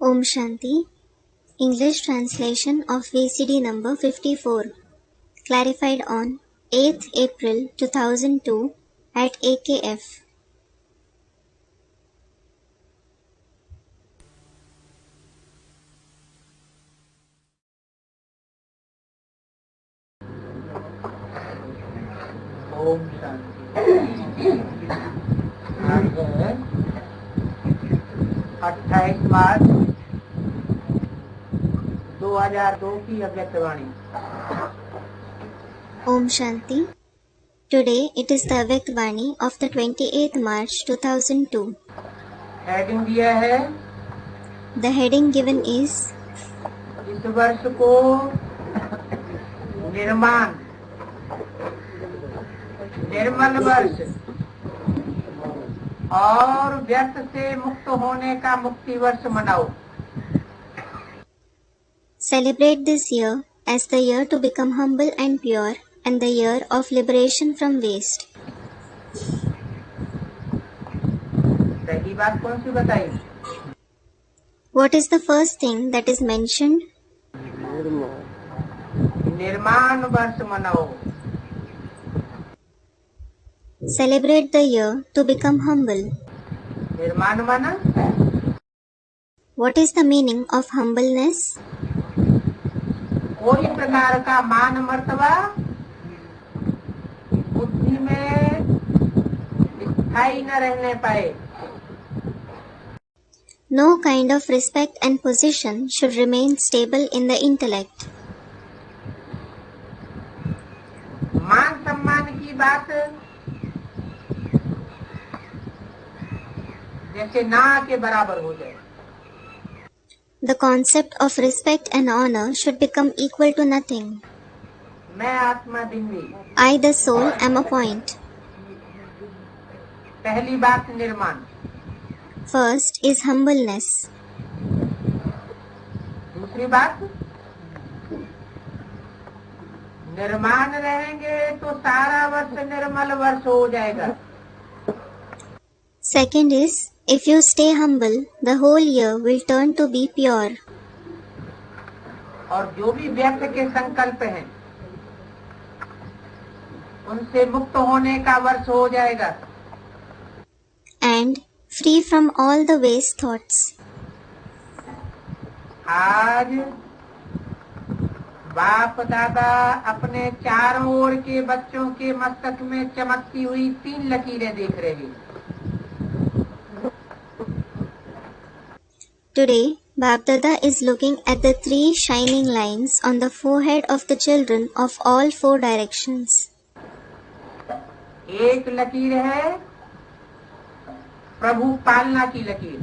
Om Shanti. English translation of VCD number 54. Clarified on 8th April 2002 at AKF. Om Shanti. आज है 28 मार्च 2002 की अव्यक्तवाणी। Om Shanti. Today it is the Avyaktavani of the 28th March 2002. Heading दिया है, The heading given is इस वर्ष को निर्माण निर्मल वर्ष और व्यर्थ से मुक्त होने का मुक्ति वर्ष मनाओ। Celebrate this year as the year to become humble and pure and the year of liberation from waste. पहली बात कौन सी बताई? What is the first thing that is mentioned? निर्माण वर्ष मनाओ। Celebrate the year to become humble. निर्माण माना What is the meaning of humbleness? कोई प्रकार का मान मर्तबा बुद्धि में स्थायी न रहने पाए। No kind of respect and position should remain stable in the intellect. मान सम्मान की बात जैसे ना के बराबर हो जाए। The concept of respect and honor should become equal to nothing. मैं आत्मा बिंदी। I, the soul, am a point. पहली बात निर्माण। First is humbleness. दूसरी बात निर्माण रहेंगे तो सारा वर्ष निर्मल वर्ष हो जाएगा। Second is, if you stay humble, the whole year will turn to be pure. और जो भी व्यर्थ के संकल्प हैं उनसे मुक्त होने का वर्ष हो जाएगा। And free from all the waste thoughts. आज बाप दादा अपने चारों ओर के बच्चों के मस्तक में चमकती हुई 3 लकीरें देख रहे हैं। Today, Bapdada is looking at the 3 shining lines on the forehead of the children of all 4 directions. एक लकीर है प्रभु पालना की लकीर।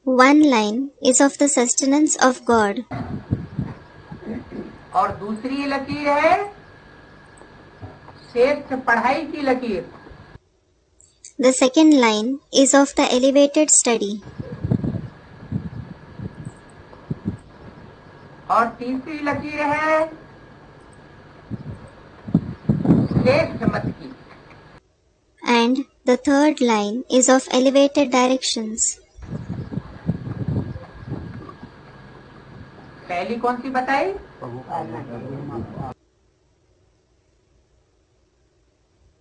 One line is of the sustenance of God. और दूसरी लकीर है श्रेष्ठ पढ़ाई की लकीर। The second line is of the elevated study. और तीसरी लकीर है श्रेष्ठ मत की। And the third line is of elevated directions. पहली कौन सी बताई?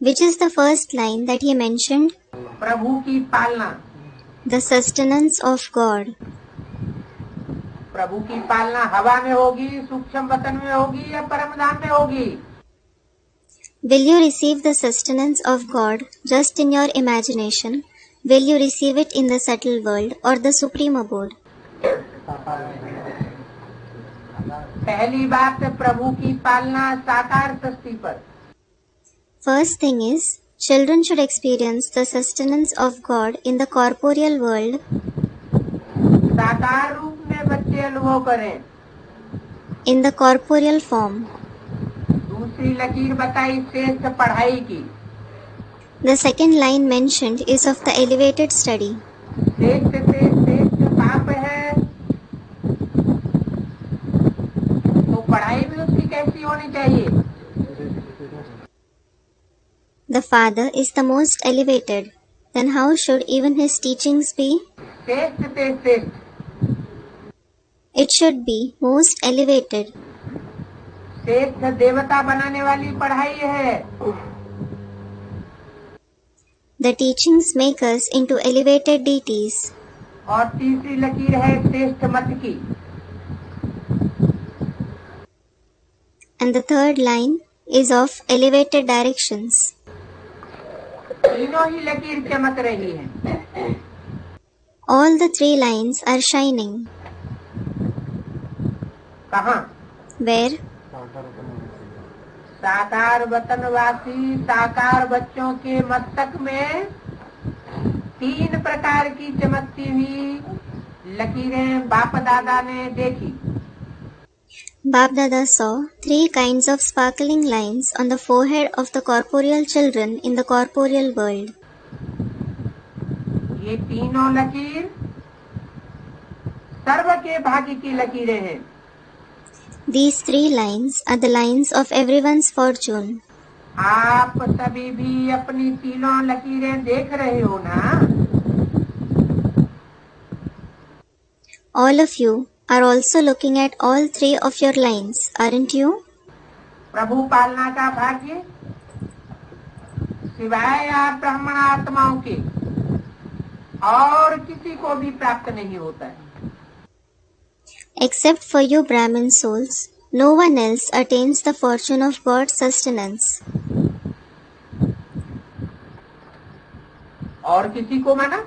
Which is the first line that he mentioned? प्रभु की पालना। The sustenance of God. प्रभु की पालना हवा में होगी, सूक्ष्म वतन में होगी या परमधाम में होगी? Will you receive the sustenance of God just in your imagination? Will you receive it in the subtle world or the supreme abode? पहली बात प्रभु की पालना साकार सृष्टि पर। First thing is, children should experience the sustenance of God in the corporeal world. साकार रूप में बच्चे अनुभव करें। In the corporeal form. दूसरी लकीर बताई श्रेष्ठ पढ़ाई की। The second line mentioned is of the elevated study. श्रेष्ठ से श्रेष्ठ बाप है तो पढ़ाई भी उसकी कैसी होनी चाहिए? The father is the most elevated. Then how should even his teachings be? श्रेष्ठ से श्रेष्ठ, It should be most elevated. श्रेष्ठ देवता बनाने वाली पढ़ाई है। The teachings make us into elevated deities. और तीसरी लकीर है श्रेष्ठ मत की। And the third line is of elevated directions. तीनों ही लकीर चमक रही है। All the three lines are shining. कहाँ? Where? साकार वतनवासी साकार बच्चों के मस्तक में 3 प्रकार की चमकती हुई लकीरें बाप दादा ने देखी। Bap Dada saw 3 kinds of sparkling lines on the forehead of the corporeal children in the corporeal world. ये तीनों लकीर सर्व के भाग्य की लकीरें हैं। These 3 lines are the lines of everyone's fortune. आप सभी भी अपनी तीनों लकीरें देख रहे हो ना? All of you are also looking at all 3 of your lines, aren't you? प्रभु पालना का भाग्य सिवाय आप ब्राह्मण आत्माओं के और किसी को भी प्राप्त नहीं होता है। Except for you Brahmin souls, no one else attains the fortune of God's sustenance. और किसी को माना?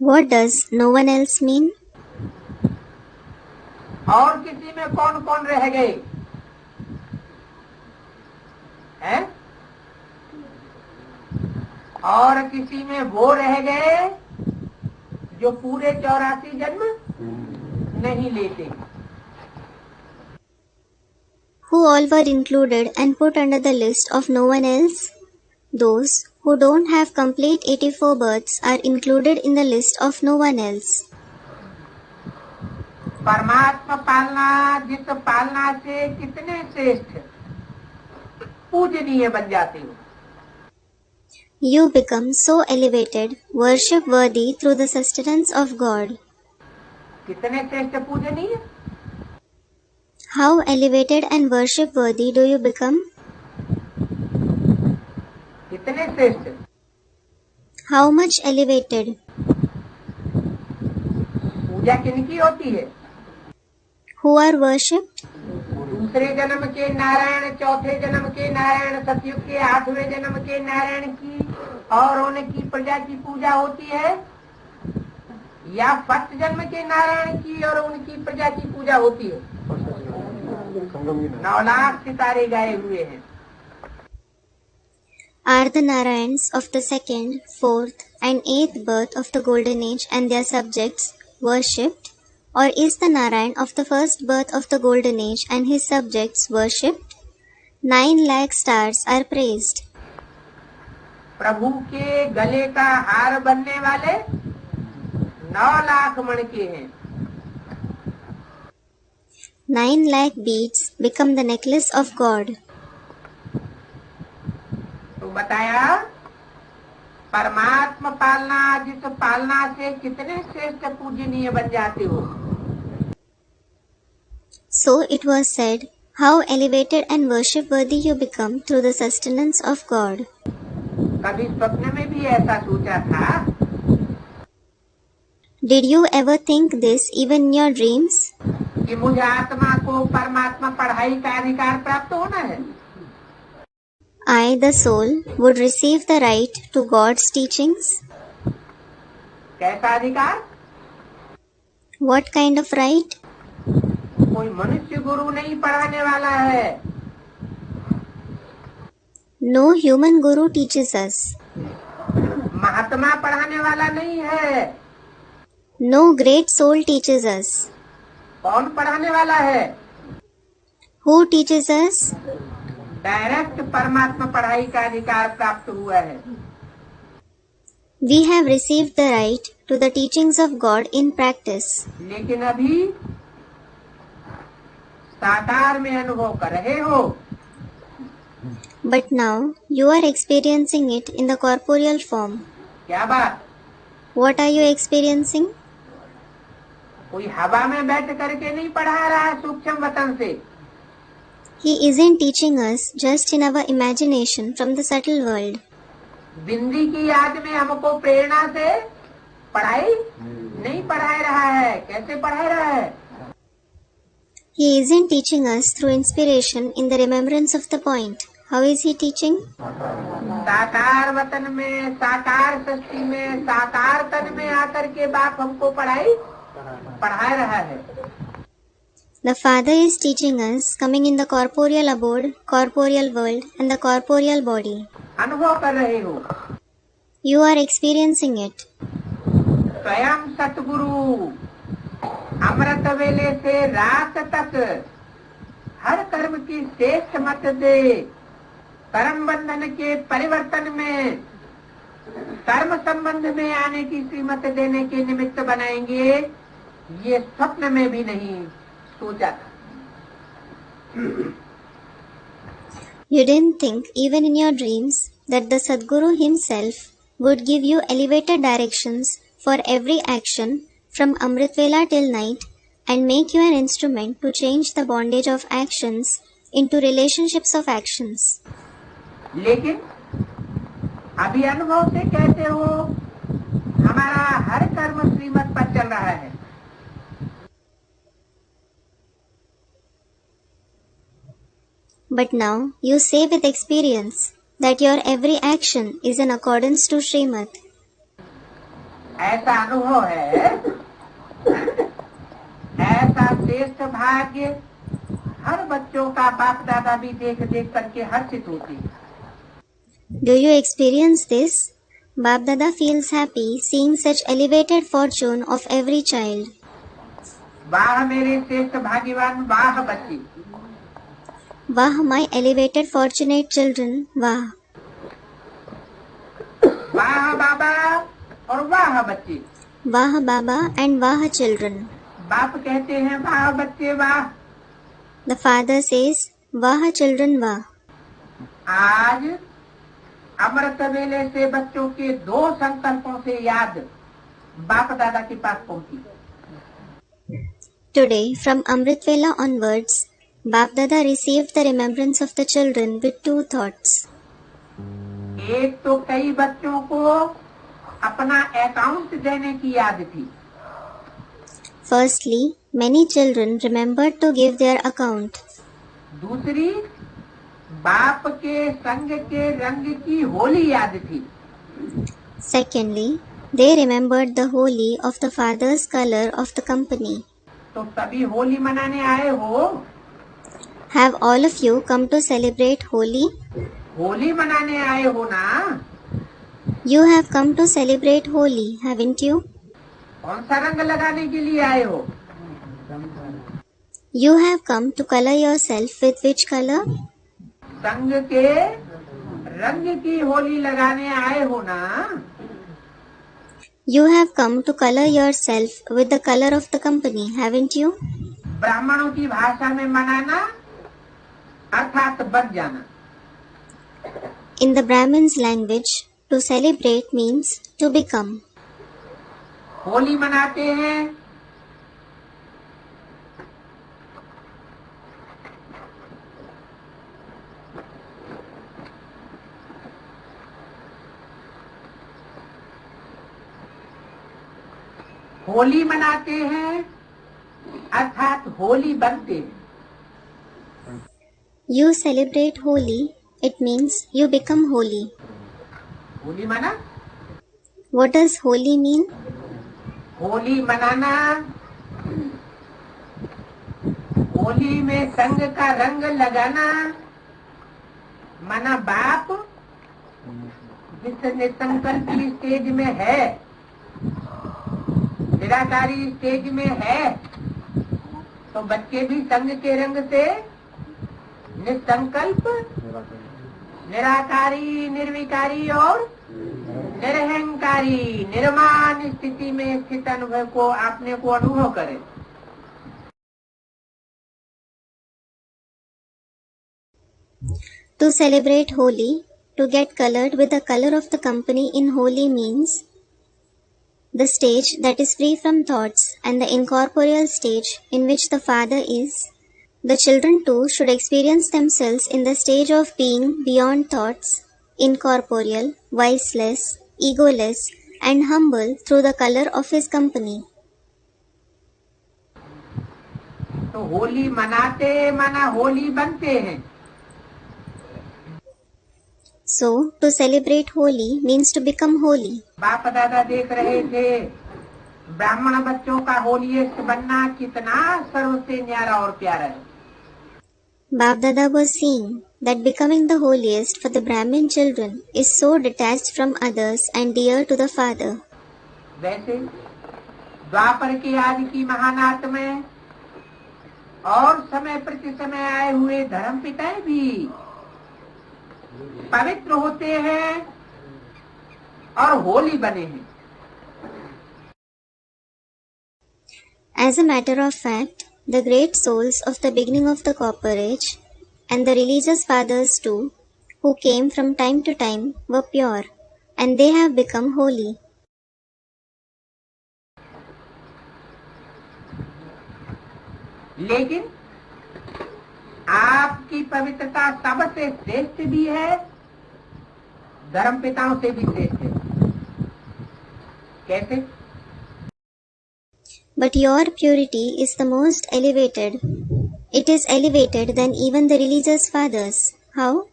What does no one else mean? और किसी में कौन कौन रह गए हैं? और किसी में वो रह गए जो पूरे 84 जन्म नहीं लेते। Who all were included and put under the list of no one else? Those who don't have complete 84 births are included in the list of no one else. परमात्मा पालना जिस पालना से कितने श्रेष्ठ पूजनीय बन जाते हो। You become so elevated, worship worthy through the sustenance of God. कितने श्रेष्ठ पूजनीय? How elevated and worship worthy do you become? कितने श्रेष्ठ? How much elevated? पूजा किनकी होती है? Who are worshipped? दूसरे जन्म के नारायण, चौथे जन्म के नारायण, सतयुग के 8वें जन्म के नारायण की और उनकी प्रजा की पूजा होती है, या फर्स्ट जन्म के नारायण की और उनकी प्रजा की पूजा होती है? 9 लाख सितारे गाए हुए हैं। Are the Narayans of the 2nd, 4th and 8th birth of the Golden Age and their subjects worshipped? Or is the Narayan of the first birth of the Golden Age and his subjects worshipped? 9 lakh stars are praised. प्रभु के गले का हार बनने वाले 9 लाख मण के हैं। 9 lakh beads become the necklace of God. तो बताया परमात्मा पालना जिस पालना से कितने श्रेष्ठ पूजनीय बन जाते हो। So it was said, how elevated and worship worthy you become through the sustenance of God. कभी स्वप्न में भी ऐसा सोचा था? Did you ever think this even in your dreams? कि मुझे आत्मा को परमात्मा पढ़ाई का अधिकार प्राप्त होना है। I, the soul, would receive the right to God's teachings. कैसा अधिकार? What kind of right? कोई मनुष्य गुरु नहीं पढ़ाने वाला है। No human guru teaches us. महात्मा पढ़ाने वाला नहीं है। No great soul teaches us. कौन पढ़ाने वाला है? Who teaches us? डायरेक्ट परमात्मा पढ़ाई का अधिकार प्राप्त हुआ है। We have received the right to the teachings of God in practice. लेकिन अभी साकार में अनुभव कर रहे हो। But now you are experiencing it in the corporeal form. क्या बात? What are you experiencing? कोई हवा में बैठ करके नहीं पढ़ा रहा है सूक्ष्म वतन से। He isn't teaching us just in our imagination from the subtle world. बिंदी की याद में हमको प्रेरणा से पढ़ाई नहीं पढ़ा रहा है। कैसे पढ़ा रहा है? He isn't teaching us through inspiration in the remembrance of the point. How is he teaching? साकार वतन में, साकार सृष्टि में, साकार तन में आकर के बाप हमको पढ़ा रहा है। The Father is teaching us coming in the corporeal abode, corporeal world and the corporeal body. अनुभव कर रहे हो। You are experiencing it. स्वयं सतगुरु अमृत वेले से रात तक हर कर्म की श्रेष्ठ मत दे, कर्म बंधन के परिवर्तन में, कर्म संबंध में आने की श्रीमत देने के निमित्त बनाएंगे, ये स्वप्न में भी नहीं सोचा था। You didn't think even in your dreams that the Sadguru himself would give you elevated directions for every action from Amrit Vela till night and make you an instrument to change the bondage of actions into relationships of actions. लेकिन अभी अनुभव से कहते हो हमारा हर कर्म श्रीमत पर चल रहा है। But now you say with experience that your every action is in accordance to Srimad. ऐसा अनुभव है, ऐसा श्रेष्ठ भाग्य हर बच्चों का बाप दादा भी देख देख करके हर्षित होते हैं। Do you experience this? Bap Dada feels happy seeing such elevated fortune of every child. वाह मेरे श्रेष्ठ भाग्यवान, वाह बच्चे। Vah my elevated fortunate children, Vah. वाह बाबा और वाह बच्चे। Vah Baba and Vah children. बाप कहते हैं वाह बच्चे वाह। The father says, Vah children, Vah. आज अमृत वेले से बच्चों के 2 संकल्पों से याद बाप दादा के पास पहुंची। Today, from Amrit Vela onwards, Bap Dada received the remembrance of the children with 2 thoughts. एक तो कई बच्चों को अपना अकाउंट देने की याद थी। Firstly, many children remembered to give their account. दूसरी, बाप के संग के रंग की होली याद थी। Secondly, they remembered the holy of the father's color of the company. तो सभी होली मनाने आए हो? Have all of you come to celebrate Holi? Holi मनाने आए हो ना? You have come to celebrate Holi, haven't you? कौन सा रंग लगाने के लिए आए हो? You have come to color yourself with which color? संग के रंग की होली लगाने आए हो ना? You have come to color yourself with the color of the company, haven't you? ब्राह्मणों की भाषा में मनाना अर्थात बन जाना। In the Brahmin's language, to celebrate means to become. Holi मनाते हैं, होली मनाते हैं अर्थात होली बनते हैं। You celebrate Holi, it means you become holy. Holi मना, What does Holi mean? Holi मनाना, होली में संग का रंग लगाना, मना बाप जिस निसंकल्प की स्टेज में है, निराकारी स्टेज में है, तो बच्चे भी संग के रंग से निसंकल्प, निराकारी, निर्विकारी और निरहंकारी, निर्माण स्थिति में स्थित अनुभव को आपने को अनुभव करें। To celebrate Holi, to get colored with the color of the company in Holi means the stage that is free from thoughts, and the incorporeal stage in which the Father is, the children too should experience themselves in the stage of being beyond thoughts, incorporeal, viceless, egoless, and humble through the color of his company. तो होली मनाते मना होली बनते हैं. So, to celebrate Holi means to become holy. बाप दादा देख रहे थे ब्राह्मण बच्चों का होलीस्ट बनना कितना सर्वसे न्यारा और प्यारा है. Bap Dada was seeing that becoming the holiest for the Brahmin children is so detached from others and dear to the Father. वैसे द्वापर के आदि की महान आत्माएं और समय प्रति समय आए हुए धर्म पिताएं भी पवित्र होते हैं और होली बने हैं. As a matter of fact, the great souls of the beginning of the Copper Age and the religious fathers too, who came from time to time, were pure, and they have become holy. लेकिन आपकी पवित्रता सबसे श्रेष्ठ भी है, धर्म पिताओं से भी श्रेष्ठ है. कैसे? But your purity is the most elevated. It is elevated than even the religious fathers. How?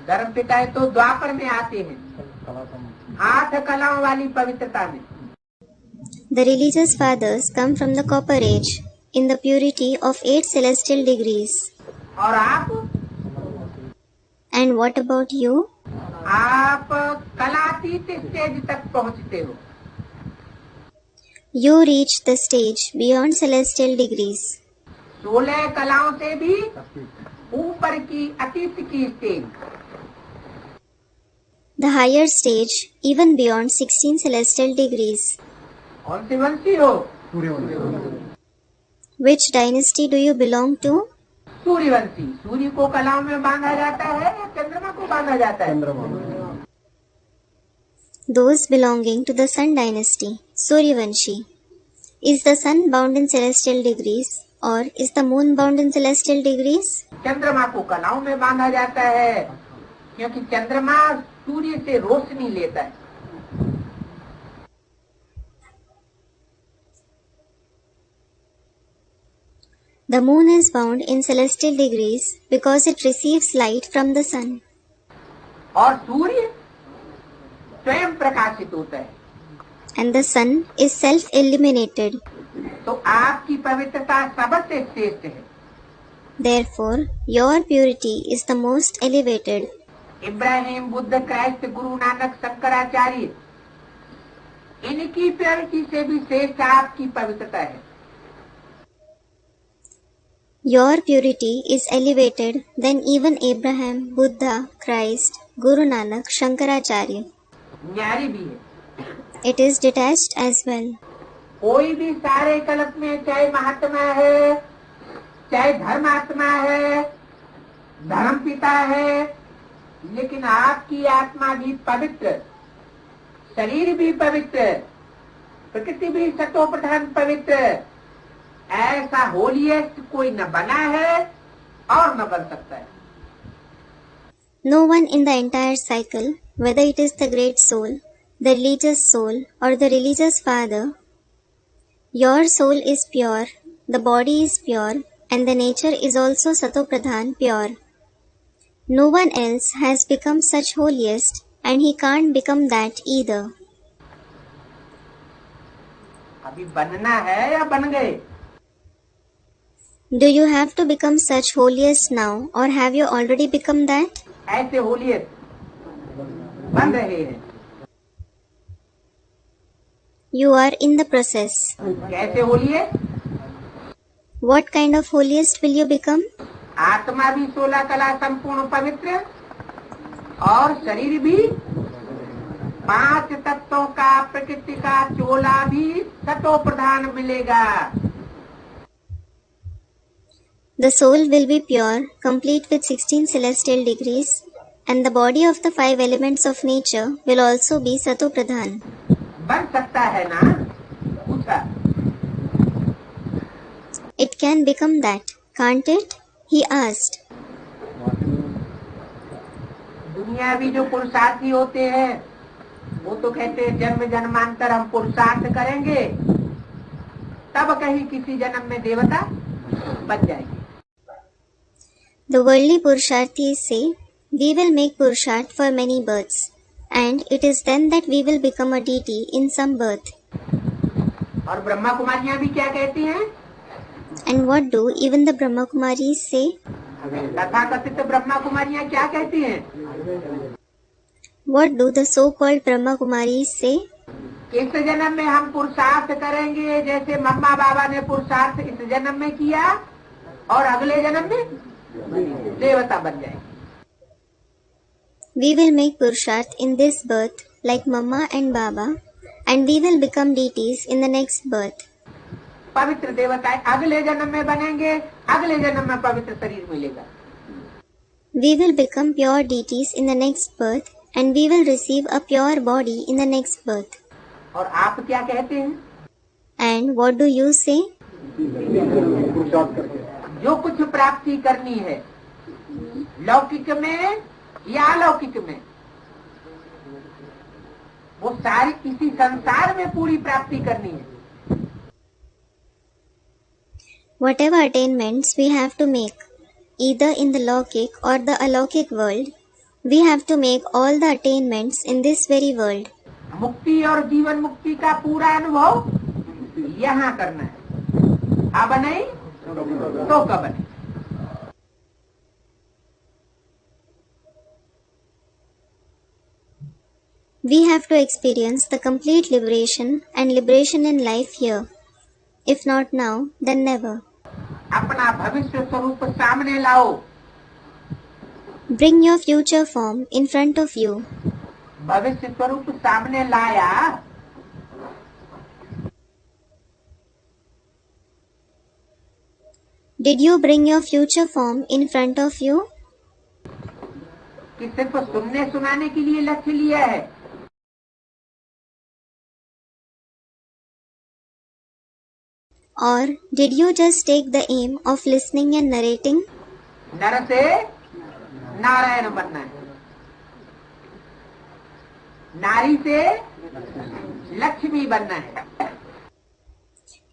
धर्म पिताएं तो द्वापर में आते हैं, 8 कलाओं वाली पवित्रता में. The religious fathers come from the Copper Age, in the purity of 8 celestial degrees. और आप? And what about you? आप कलातीत स्टेज तक पहुंचते हो. You reach the stage beyond celestial degrees. 16 कलाओं से भी ऊपर की अतीत की stage. The higher stage, even beyond 16 celestial degrees. कौन सी वंशी हो? Which dynasty do you belong to? Suryavanshi. सूर्य को कलाओं में बांधा जाता है या चंद्रमा को बांधा जाता है? Those belonging to the Sun dynasty, Suryavanshi. Is the sun bound in celestial degrees or is the moon bound in celestial degrees? चंद्रमा को कलाओं में बांधा जाता है क्योंकि चंद्रमा सूर्य से रोशनी लेता है. The moon is bound in celestial degrees because it receives light from the sun. और सूर्य स्वयं प्रकाशित होता है. And the sun is self-illuminated. तो आपकी पवित्रता सबसे श्रेष्ठ है. Therefore, your purity is the most elevated. Ibrahim, Buddha, Christ, Guru Nanak, Shankaracharya, इनकी प्योरिटी से भी श्रेष्ठ आपकी पवित्रता है. Your purity is elevated than even Abraham, Buddha, Christ, Guru Nanak, Shankaracharya. न्यारी भी है. It is detached as well. कोई भी सारे कल्प में चाहे महात्मा है, चाहे धर्मात्मा है, धर्म पिता है, लेकिन आपकी आत्मा भी पवित्र, शरीर भी पवित्र, प्रकृति भी सतो प्रधान पवित्र. ऐसा होलीएस्ट कोई न बना है और न बन सकता है. No one in the entire cycle, whether it is the great soul, the religious soul, or the religious father, your soul is pure, the body is pure, and the nature is also Satopradhan pure. No one else has become such holiest, and he can't become that either. अभी बनना है या बन गए? Do you have to become such holiest now, or have you already become that? ऐसे holiest बन रहे हैं. You are in the process. कैसे holiest? What kind of holiest will you become? आत्मा भी 16 कला संपूर्ण पवित्र और शरीर भी 5 तत्वों का प्रकृति का चोला भी सतो प्रधान मिलेगा. The soul will be pure, complete with 16 celestial degrees, and the body of the 5 elements of nature will also be Satopradhan. बन सकता है ना? पूछा। It can become that, can't it? He asked. दुनियावी जो पुरुषार्थी होते हैं वो तो कहते हैं जन्म जन्मांतर हम पुरुषार्थ करेंगे तब कहीं किसी जन्म में देवता बन जाएंगे। The worldly Purusharthis say, we will make Purusharth for many births, and it is then that we will become a deity in some birth. और ब्रह्मा कुमारियां भी क्या कहती हैं? And what do even the Brahma Kumaris say? तथाकथित ब्रह्मा कुमारियां क्या कहती हैं? What do the so-called Brahma Kumaris say? इस जन्म में हम पुरुषार्थ करेंगे जैसे मम्मा बाबा ने पुरुषार्थ इस जन्म में किया और अगले जन्म में देवता बन जाएंगे। We will make Purusharth in this birth like Mama and Baba, and we will become deities in the next birth. पवित्र देवता अगले जन्म में बनेंगे, अगले जन्म में पवित्र शरीर मिलेगा। We will become pure deities in the next birth, and we will receive a pure body in the next birth. और आप क्या कहते हैं? And what do you say? जो कुछ प्राप्ति करनी है लौकिक में या अलौकिक में वो सारी इसी संसार में पूरी प्राप्ति करनी है। Whatever attainments we have to make, either in the Lokik or the Alokik world, we have to make all the attainments in this very world. मुक्ति और जीवन मुक्ति का पूरा अनुभव यहाँ करना है। अब नहीं तो कब नहीं। We have to experience the complete liberation and liberation in life here. If not now, then never. अपना भविष्य स्वरूप सामने लाओ। Bring your future form in front of you. भविष्य स्वरूप सामने लाया। Did you bring your future form in front of you? कि सिर्फ सुनने सुनाने के लिए लक्ष्य लिया है? Or did you just take the aim of listening and narrating? नर से नारायण बनना है, नारी से लक्ष्मी बनना है।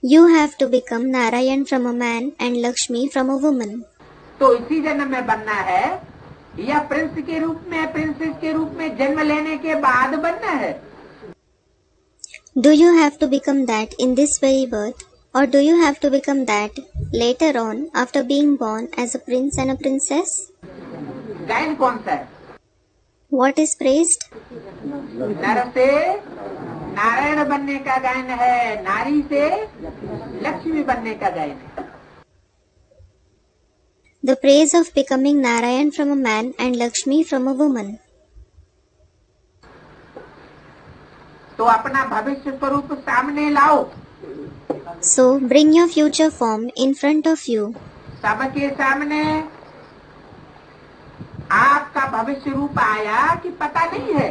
You have to become Narayan from a man and Lakshmi from a woman. तो इसी जन्म में बनना है या प्रिंस के रूप में प्रिंसेस के रूप में जन्म लेने के बाद बनना है? Do you have to become that in this very birth, or do you have to become that later on after being born as a prince and a princess? गायन कौन सा है? What is praised? नर से नारायण बनने का गायन है, नारी से लक्ष्मी बनने का गायन है। The praise of becoming Narayan from a man and Lakshmi from a woman. तो अपना भविष्य स्वरूप सामने लाओ। So bring your future form in front of you. सबके सामने आपका भविष्य रूप आया कि पता नहीं है?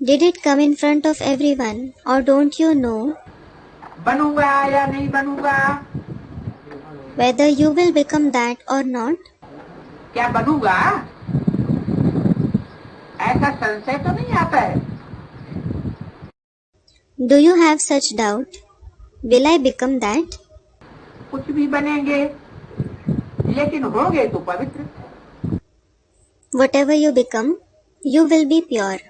Did it come in front of everyone, or don't you know बनूंगा या नहीं बनूंगा? whether you will become that or not? क्या बनूंगा? ऐसा संशय तो नहीं आता है? Do you have such doubt? Will I become that? कुछ भी बनेंगे लेकिन होंगे तो पवित्र। Whatever you become, you will be pure.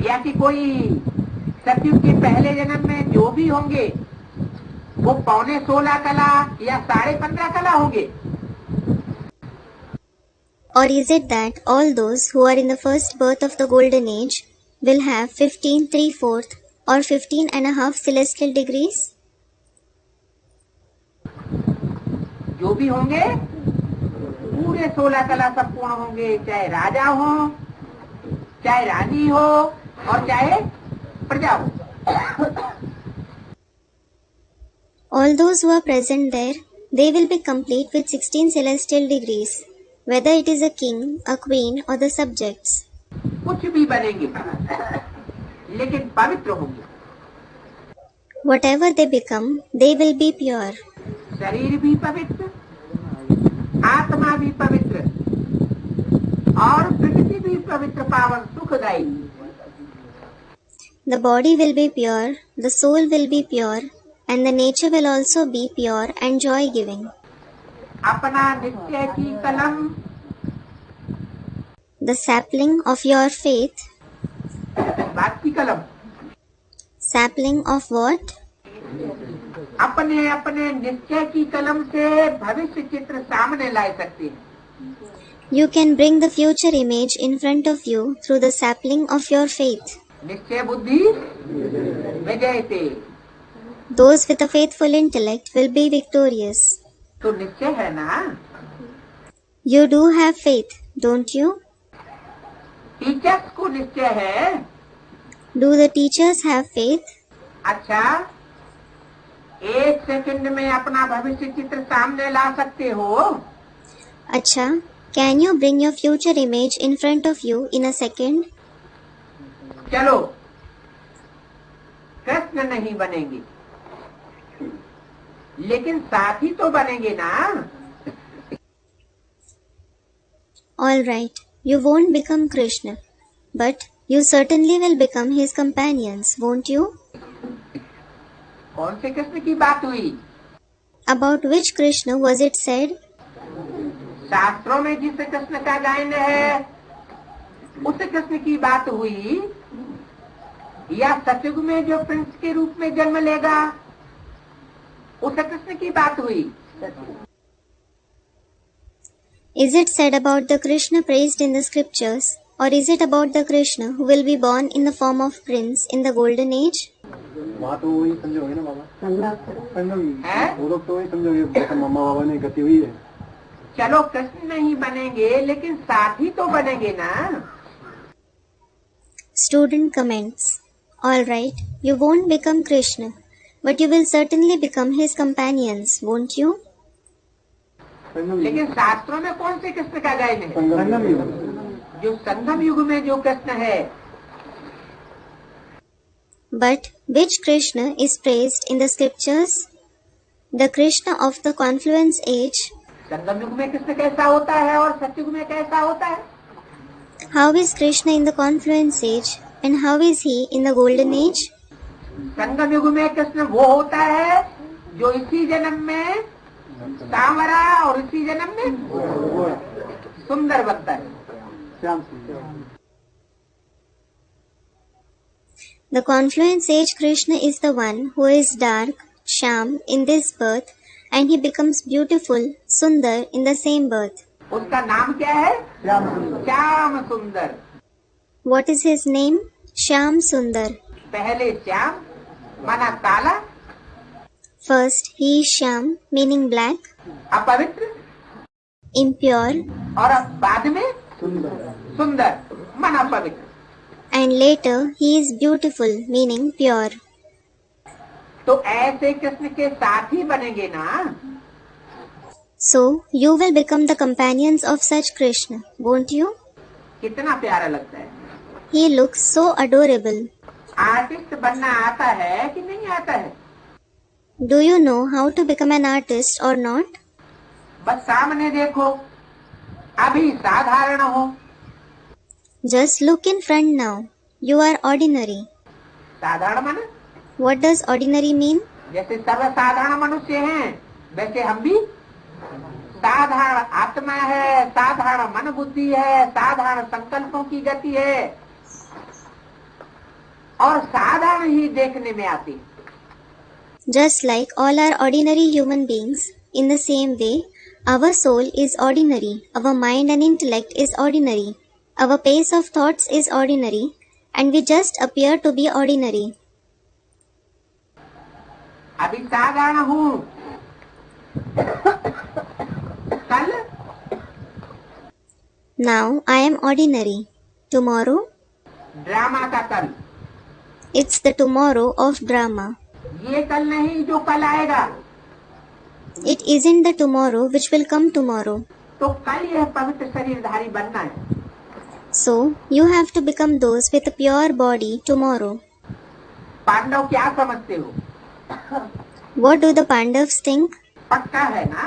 या कि कोई सतयुग के पहले जन्म में जो भी होंगे वो 15.5 कला या 15.5 कला होंगे? Or is it that all those who are in the first birth of the golden age will have 15 3/4 or 15.5 celestial degrees? जो भी होंगे पूरे 16 कला संपूर्ण होंगे, चाहे राजा हो, चाहे रानी हो और चाहे प्रजा हो। All those who are present there, they will be complete with 16 celestial degrees, whether it is a king, a queen, or the subjects. कुछ भी बनेंगे लेकिन पवित्र होंगे। Whatever they become, they will be pure. शरीर भी पवित्र, आत्मा भी पवित्र और प्रकृति भी पवित्र, पावन, सुखदायी। The body will be pure, the soul will be pure, and the nature will also be pure and joy-giving. अपना निश्चय की कलम, The sapling of your faith. बात की कलम, Sapling of what? अपने अपने निश्चय की कलम से भविष्य चित्र सामने ला सकते हैं। You can bring the future image in front of you through the sapling of your faith. निश्चय बुद्धि विजयते। Those with a faithful intellect will be victorious. तो निश्चय है ना? You do have faith, don't you? Teachers को निश्चय है। Do the teachers have faith? अच्छा, 1 सेकंड में अपना भविष्य चित्र सामने ला सकते हो? Acha, can you bring your future image in front of you in a second? चलो, कृष्ण नहीं बनेंगे लेकिन साथी तो बनेंगे ना। All right, you won't become Krishna, but you certainly will become his companions, won't you? कौन से कृष्ण की बात हुई? About which Krishna was it said? शास्त्रों में जिस कृष्ण का गायन है उस कृष्ण की बात हुई, या सतयुग में जो प्रिंस के रूप में जन्म लेगा उस कृष्ण की बात हुई? Is it said about the Krishna praised in the scriptures, or is it about the Krishna who will be born in the form of prince in the golden age? वहाँ तो वही समझोगे ना बाबा, है? वो लोग तो वही समझोगे मम्मा बाबा ने गति हुई है। चलो, कृष्ण नहीं बनेंगे लेकिन साथी तो बनेंगे ना। Student comments. All right, you won't become Krishna, but you will certainly become his companions, won't you? लेकिन शास्त्रों में कौन से कृष्ण का गायन है? संगम युग, जो संगम युग में जो कृष्ण है। But which Krishna is praised in the scriptures? The Krishna of the confluence age. संगम युग में कृष्ण कैसा होता है और सतयुग में कैसा होता है? How is Krishna in the confluence age and how is he in the golden age? संगम युग में कृष्ण वो होता है जो इसी जन्म में सांवरा और इसी जन्म में सुंदर बनता है। श्याम सुंदर। The confluence age Krishna is the one who is dark, Shyam, in this birth, and he becomes beautiful, Sundar, in the same birth. उसका नाम क्या है? श्याम सुंदर। श्याम सुंदर। What is his name? Shyam Sundar. पहले श्याम माना काला, First, he is Shyam, meaning black, अपवित्र, impure, और अब बाद में सुंदर। सुंदर माना पवित्र। and later he is beautiful, meaning pure. तो ऐसे कृष्ण के साथी बनेंगे ना। So, you will become the companions of such Krishna, won't you? कितना प्यारा लगता है। He looks so adorable. Artist बनना आता है कि नहीं आता है? Do you know how to become an artist or not? बस सामने देखो, अभी साधारण हो। Just look in front now. You are ordinary. साधारण माना What does ordinary mean? जैसे सर्वसाधारण मनुष्य हैं वैसे हम भी साधारण आत्मा है, साधारण मन बुद्धि है, साधारण संकल्पों की गति है और साधारण ही देखने में आती है। Just like all are ordinary human beings, in the same way, our soul is ordinary, our mind and intellect is ordinary, our pace of thoughts is ordinary, and we just appear to be ordinary. अभी साधारण हूँ, कल Now I am ordinary. Tomorrow, drama का कल। it's the tomorrow of drama. ये कल नहीं जो कल आएगा। It isn't the tomorrow which will come tomorrow. तो कल यह पवित्र शरीरधारी बनना है। So, you have to become those with a pure body tomorrow. Pandav क्या समझते हो? What do the Pandavas think? पक्का है ना?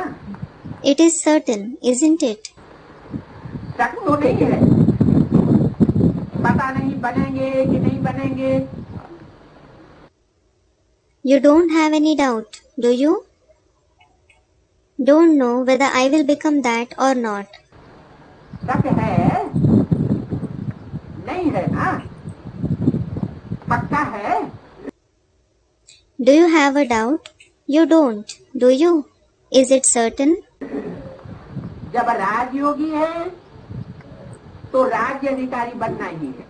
It is certain, isn't it? शक तो नहीं है, पता नहीं बनेंगे कि नहीं बनेंगे। You don't have any doubt, do you? Don't know whether I will become that or not. शक है नहीं है ना, पक्का है। Do you have a doubt? You don't, do you? Is it certain? जब राजयोगी है तो राज्य अधिकारी बनना ही है।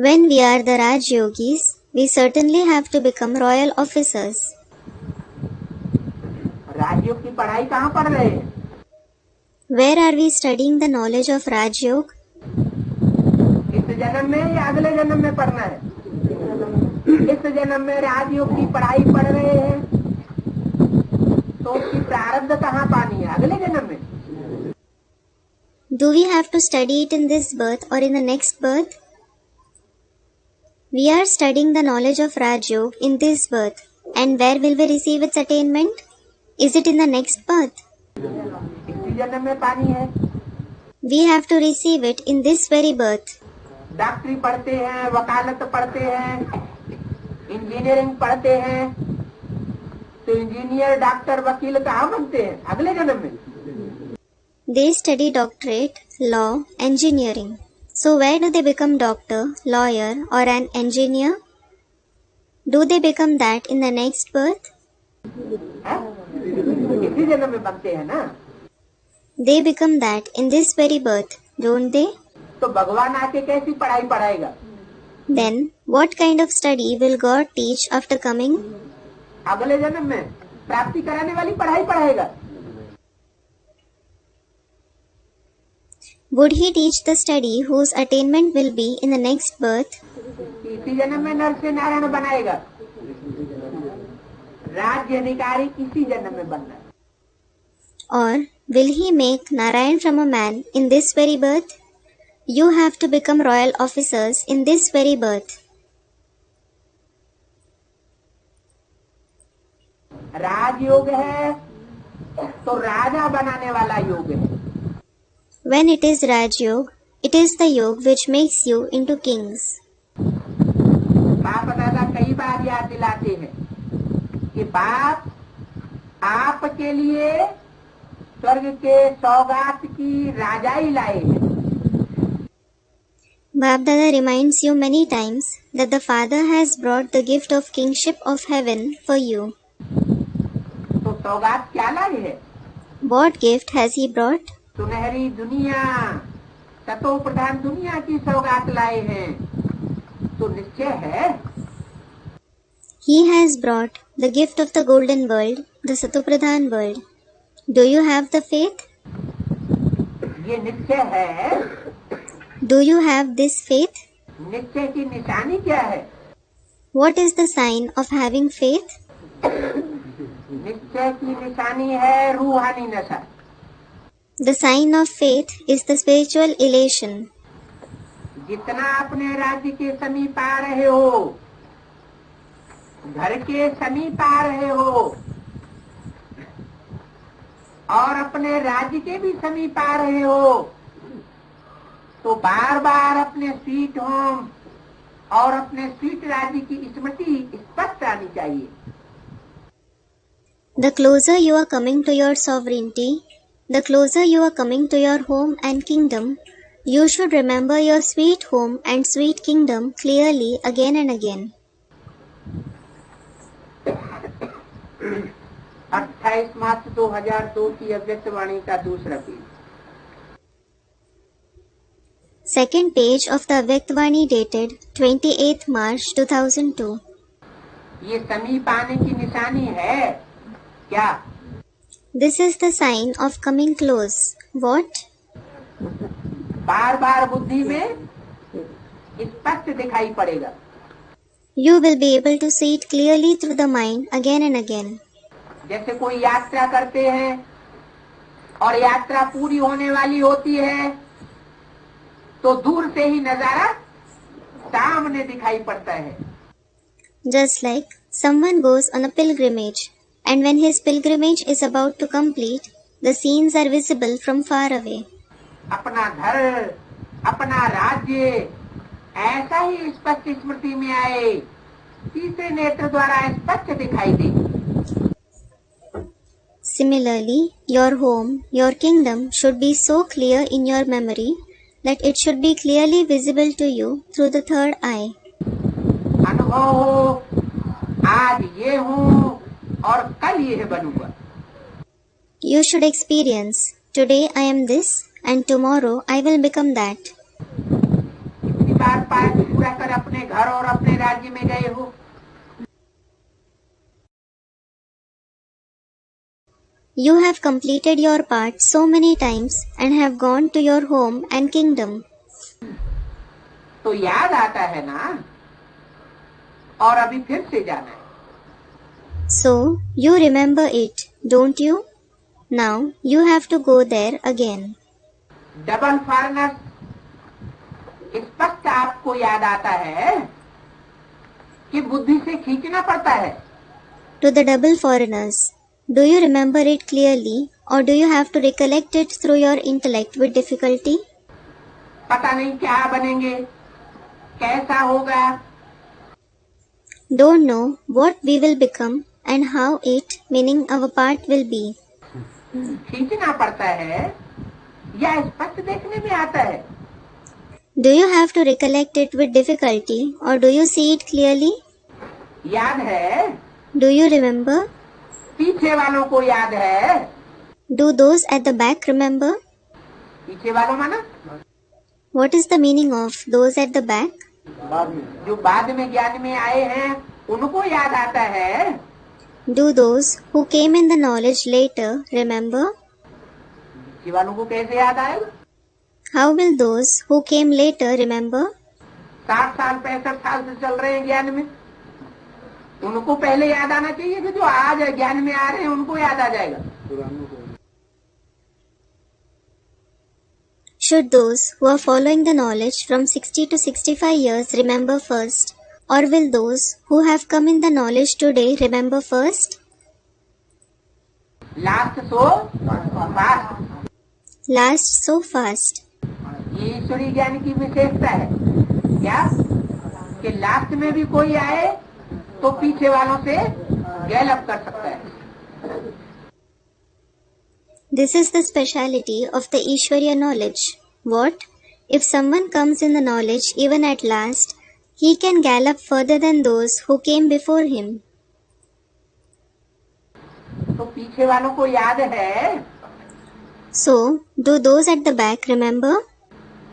When we are the Raj Yogis, we certainly have to become royal officers. राजयोग की पढ़ाई कहाँ पढ़ रहे हैं? Where are we studying the knowledge of Raj Yoga? इस जन्म में या अगले जन्म में पढ़ना है? इस जन्म में राजयोग की पढ़ाई पढ़ रहे हैं तो उसकी प्रारब्ध कहाँ पानी है? अगले जन्म में। Do we have to study it in this birth or in the next birth? We are studying the knowledge of Raj Yoga in this birth, and where will we receive its attainment? Is it in the next birth? इसी जन्म में पानी है। We have to receive it in this very birth. डॉक्टरी पढ़ते हैं, वकालत पढ़ते हैं, इंजीनियरिंग पढ़ते हैं, तो इंजीनियर डॉक्टर वकील कहाँ बनते हैं? अगले जन्म में। They study doctorate, law, engineering. So where do they become doctor, lawyer, or an engineer? Do they become that in the next birth? इसी जन्म में बनते हैं ना। They become that in this very birth, don't they? तो भगवान आके कैसी पढ़ाई पढ़ाएगा? Then, what kind of study will God teach after coming? अगले जन्म में प्राप्ति कराने वाली पढ़ाई पढ़ाएगा। Would he teach the study whose attainment will be in the next birth? इसी जन्म में नर से नारायण बनाएगा। राज्य अधिकारी इसी जन्म में बनना है। Or will he make Narayan from a man in this very birth? You have to become royal officers in this very birth. राजयोग है तो राजा बनाने वाला योग है। When it is Raj Yoga, it is the yoga which makes you into kings. बाप दादा कई बार याद दिलाते हैं कि बाप आपके लिए स्वर्ग के सौगात की राजाई लाए हैं। Bap Dada reminds you many times that the Father has brought the gift of kingship of heaven for you. तो सौगात क्या लाए है? What gift has he brought? सुनहरी दुनिया, सतो प्रधान दुनिया की सौगात लाए हैं। तो निश्चय है He has brought the gift of the golden world, the Satopradhan world. Do you have the faith? ये निश्चय है। Do you have this faith? निश्चय की निशानी क्या है? What is the sign of having faith? निश्चय की निशानी है रूहानी नशा। The sign of faith is the spiritual elation. जितना अपने राज्य के समीप आ रहे हो, घर के समीप आ रहे हो और अपने राज्य के भी समीप आ रहे हो, तो बार बार अपने स्वीट होम और अपने स्वीट राज्य की स्मृति स्पष्ट आनी चाहिए। The closer you are coming to your sovereignty, the closer you are coming to your home and kingdom, you should remember your sweet home and sweet kingdom clearly again and again. 28 मार्च 2002 की अव्यक्त वाणी का दूसरा page. Second page of the Avyaktavani dated 28th March 2002. ये समीप आने की निशानी है क्या? This is the sign of coming close. What? बार बार बुद्धि में स्पष्ट दिखाई पड़ेगा। You will be able to see it clearly through the mind again and again. जैसे कोई यात्रा करते हैं और यात्रा पूरी होने वाली होती है तो दूर से ही नजारा सामने दिखाई पड़ता है। Just like someone goes on a pilgrimage, and when his pilgrimage is about to complete, the scenes are visible from far away. अपना घर, अपना राज्य ऐसा ही स्पष्ट स्मृति में आए, तीसरे नेत्र द्वारा स्पष्ट दिखाई दे। Similarly, your home, your kingdom should be so clear in your memory that it should be clearly visible to you through the third eye. अनुभव हो, आज ये हूँ और कल ये बनूंगा। You should experience, today I am this and tomorrow I will become that. इतनी बार पाठ पूरा कर अपने घर और अपने राज्य में गए हो। You have completed your part so many times and have gone to your home and kingdom. तो याद आता है ना, और अभी फिर से जाना है। So, you remember it, don't you? Now, you have to go there again. Double foreigner स्पष्ट आपको याद आता है कि बुद्धि से खींचना पड़ता है। To the double foreigners, do you remember it clearly or do you have to recollect it through your intellect with difficulty? पता नहीं क्या बनेंगे, कैसा होगा। Don't know what we will become and how it, meaning our part, will be. खींचना पड़ता है या स्पष्ट देखने में आता है। Do you have to recollect it with difficulty or do you see it clearly? याद है, Do you remember? पीछे वालों को याद है। Do those at the back remember? पीछे वालों माना What is the meaning of those at the back? बाद में जो बाद में ज्ञान में आए हैं उनको याद आता है। Do those who came in the knowledge later remember? पीछे वालों को कैसे याद आएगा? How will those who came later remember? 60 साल 65 साल से चल रहे हैं ज्ञान में, उनको पहले याद आना चाहिए कि जो आज ज्ञान में आ रहे हैं उनको याद आ जाएगा। पुरानों को Should those who are following the knowledge from 60 to 65 years remember first, or will those who have come in the knowledge today remember first? Last so fast, Last so fast. ये ईश्वरीय ज्ञान की विशेषता है। क्या कि लास्ट में भी कोई आए तो पीछे वालों से गैलअप कर सकता है। This is the speciality of the Ishwarya knowledge. What? If someone comes in the knowledge even at last, he can gallop further than those who came before him. तो पीछे वालों को याद है। So, do those at the back remember?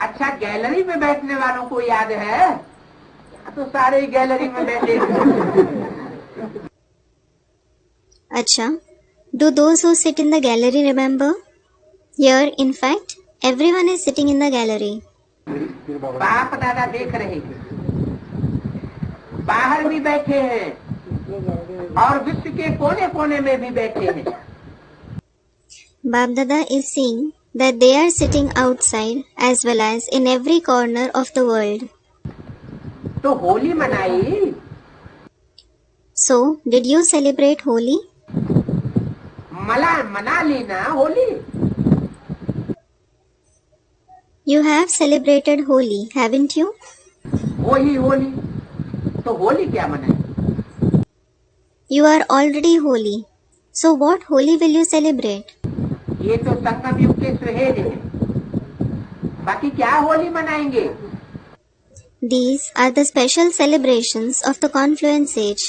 अच्छा, gallery में बैठने वालों को याद है, तो सारे ही गैलरी में बैठे। Acha, do those who sit in the gallery remember? Here, in fact, everyone is sitting in the gallery. फिर बाबा बाप दादा देख रहे हैं, बाहर भी बैठे हैं और विश्व के कोने कोने में भी बैठे हैं। Bab Dada is seeing that they are sitting outside as well as in every corner of the world. तो होली मनाई, So, did you celebrate Holi? मना ली ना Holi. You have celebrated Holi, haven't you? वही होली, तो होली क्या मनाई? You are already holy. So, what Holi will you celebrate? ये तो संगम युग के सुहेज है, बाकी क्या होली मनाएंगे? These are the special celebrations of the confluence age.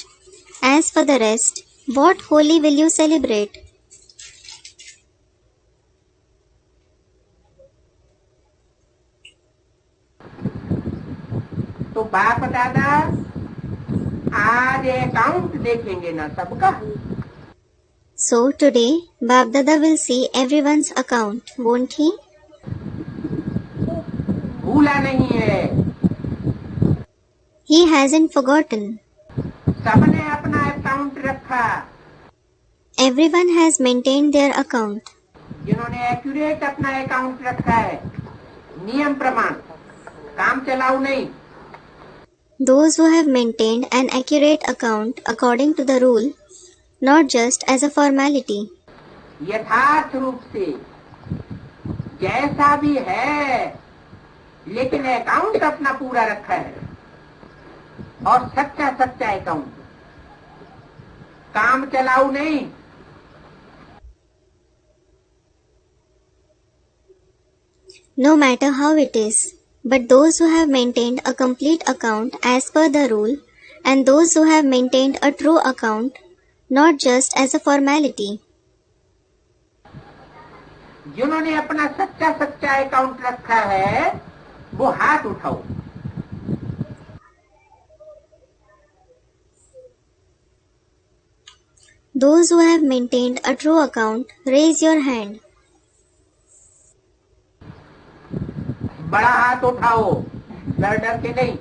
As for the rest, what Holi will you celebrate? तो बाप दादा आज अकाउंट देखेंगे ना सबका। So, today, Bab Dada will see everyone's account, won't he? भूला नहीं है, He hasn't forgotten. सबने अपना अकाउंट रखा। Everyone has maintained their account. जिन्होंने एक्यूरेट अपना अकाउंट रखा है, नियम प्रमाण, काम चलाऊ नहीं। Those who have maintained an accurate account according to the rule, not just as a formality. यथार्थ रूप से जैसा भी है, लेकिन अकाउंट अपना पूरा रखा है और सच्चा सच्चा अकाउंट, काम चलाऊ नहीं। No matter how it is, but those who have maintained a complete account as per the rule, and those who have maintained a true account, not just as a formality. जिन्होंने अपना सच्चा सच्चा account रखा है वो हाथ उठाओ। Those who have maintained a true account, raise your hand. बड़ा हाथ उठाओ, डर डर के नहीं।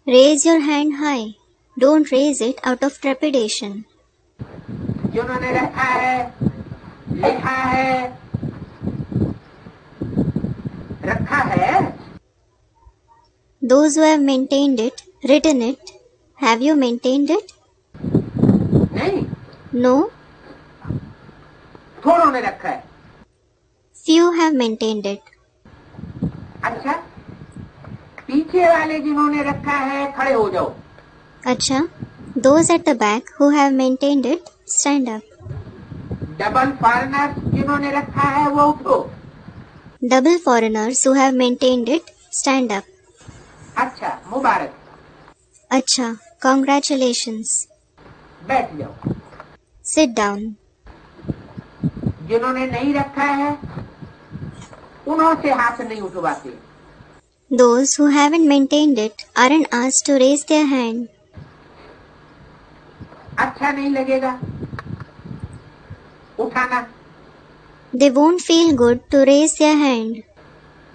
Raise your hand high. Don't raise it out of trepidation. जिन्होंने रखा है, लिखा है, रखा है। Those who have maintained it, written it, have you maintained it? नहीं, No. थोड़ों ने रखा है। Few have maintained it. अच्छा, पीछे वाले जिन्होंने रखा है खड़े हो जाओ। Acha, those at the back who have maintained it, stand up. Double foreigner जिन्होंने रखा है वो उठो। Double foreigners who have maintained it, stand up. अच्छा, मुबारक, Acha, congratulations. बैठ जाओ। Sit down. जिन्होंने नहीं रखा है उन्हों से हाथ नहीं उठवाते। Those who haven't maintained it aren't asked to raise their hand. अच्छा नहीं लगेगा उठाना, They won't feel good to raise their hand.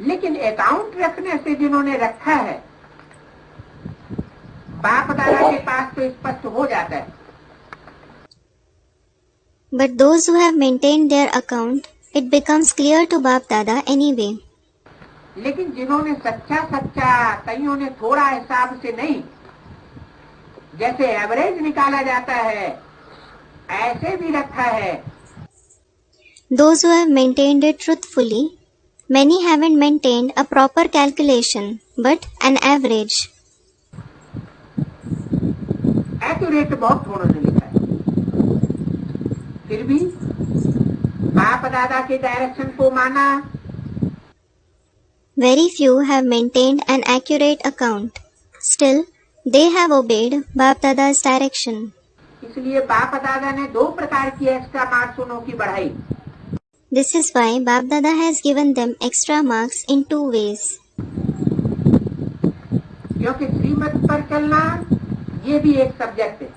लेकिन अकाउंट रखने से जिन्होंने रखा है बाप दादा के पास तो स्पष्ट हो जाता है। But those who have maintained their account, it becomes clear to Bap Dada anyway. लेकिन जिन्होंने सच्चा सच्चा, कईयों ने थोड़ा हिसाब से नहीं, जैसे एवरेज निकाला जाता है ऐसे भी रखा है। Those who have maintained it truthfully, many haven't maintained a proper calculation, but an average. Accurate बहुत थोड़ों ने लिखा है, फिर भी बाप दादा के डायरेक्शन को माना। Very few have maintained an accurate account. Still, they have obeyed Bap Dada's direction. इसलिए बाप दादा ने दो प्रकार की एक्स्ट्रा मार्क्स उन्हों की बढ़ाई। This is why Bap Dada has given them extra marks in two ways. क्योंकि श्रीमत पर चलना ये भी एक सब्जेक्ट है।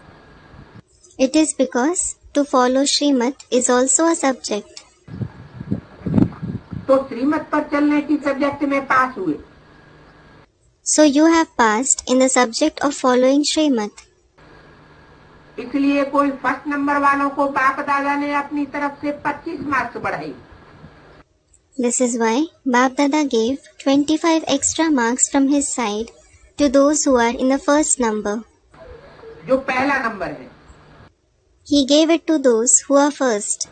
It is because to follow Srimat is also a subject. तो श्रीमत पर चलने की सब्जेक्ट में पास हुए। So you have passed in the subject of following Srimat. इसलिए कोई फर्स्ट नंबर वालों को बाप दादा ने अपनी तरफ से 25 मार्क्स बढ़ाई। This is why Bap Dada gave 25 extra marks from his side to those who are in the first number. जो पहला नंबर है, He gave it to those who are first.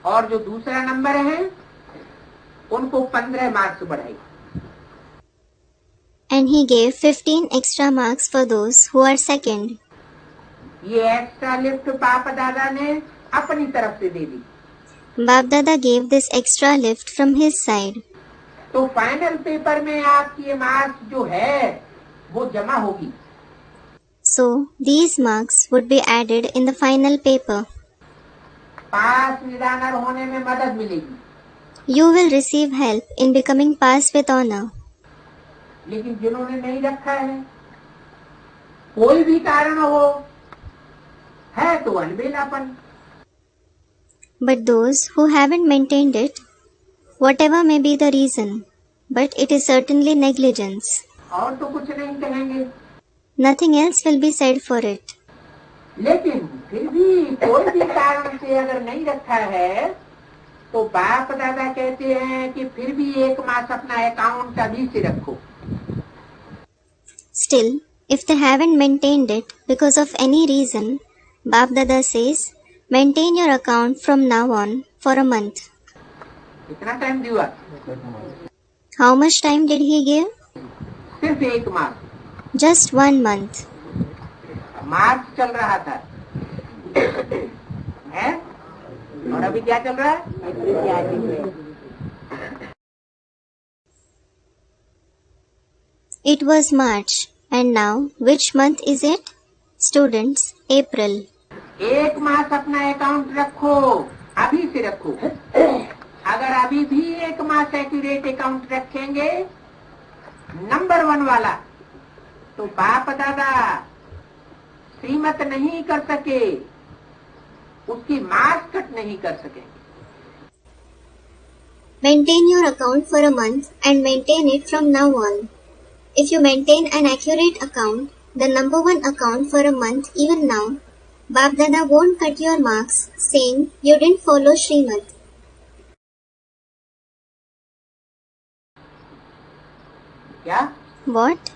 और जो दूसरा नंबर है उनको 15 मार्क्स बढ़ाई। And he gave 15 extra marks for those who are second. ये एक्स्ट्रा लिफ्ट बाप दादा ने अपनी तरफ से दे दी। Bap Dada gave this extra lift from his side. तो फाइनल पेपर में आपकी ये मार्क्स जो है वो जमा होगी। So these marks would be added in the final paper. पास निदानर होने में मदद मिलेगी। You will receive help in becoming pass with honor. लेकिन जिन्होंने नहीं रखा है, कोई भी कारण हो, है तो अनबेलापन। But those who haven't maintained it, whatever may be the reason, but it is certainly negligence. और तो कुछ नहीं कहेंगे। Nothing else will be said for it. लेकिन फिर भी कोई भी कारण से अगर नहीं रखा है तो बाप दादा कहते हैं कि फिर भी 1 मास अपना अकाउंट अभी से रखो। Still, if they haven't maintained it because of any reason, Bap Dada says, maintain your account from now on for a month. कितना टाइम दिया? How much time did he give? सिर्फ 1 मास। Just 1 month. मार्च चल रहा था है, और अभी क्या चल रहा है? It was March, and now which month is it? Students, April. 1 मास अपना अकाउंट रखो, अभी से रखो। अगर अभी भी 1 मास एक्यूरेट अकाउंट रखेंगे नंबर 1 वाला, तो बाप दादा श्रीमत नहीं कर सके, उसकी मार्क्स कट नहीं कर सकेंगे। Maintain your account for a month and maintain it from now on. If you maintain an accurate account, the number 1 account for a month even now, Bap Dada won't cut your marks saying you didn't follow Srimad. क्या? What?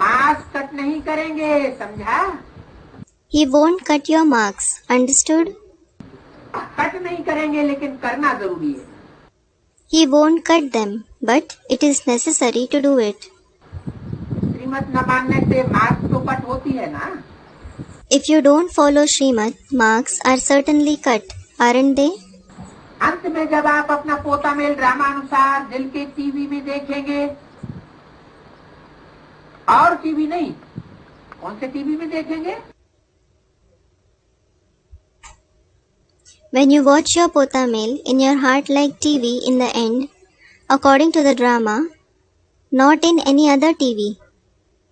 Marks cut नहीं करेंगे, समझा? He won't cut your marks. Understood? Cut नहीं करेंगे, लेकिन करना जरूरी है। He won't cut them, but it is necessary to do it. श्रीमत न मानने से मार्क्स तो कट होती है ना? If you don't follow Srimad, marks are certainly cut, aren't they? अंत में जब आप अपना पोता मेल ड्रामानुसार दिल के टीवी में देखेंगे, और टीवी नहीं, कौन से टीवी में देखेंगे? When you watch your Pota Mail in your heart like TV in the end, according to the drama, not in any other TV.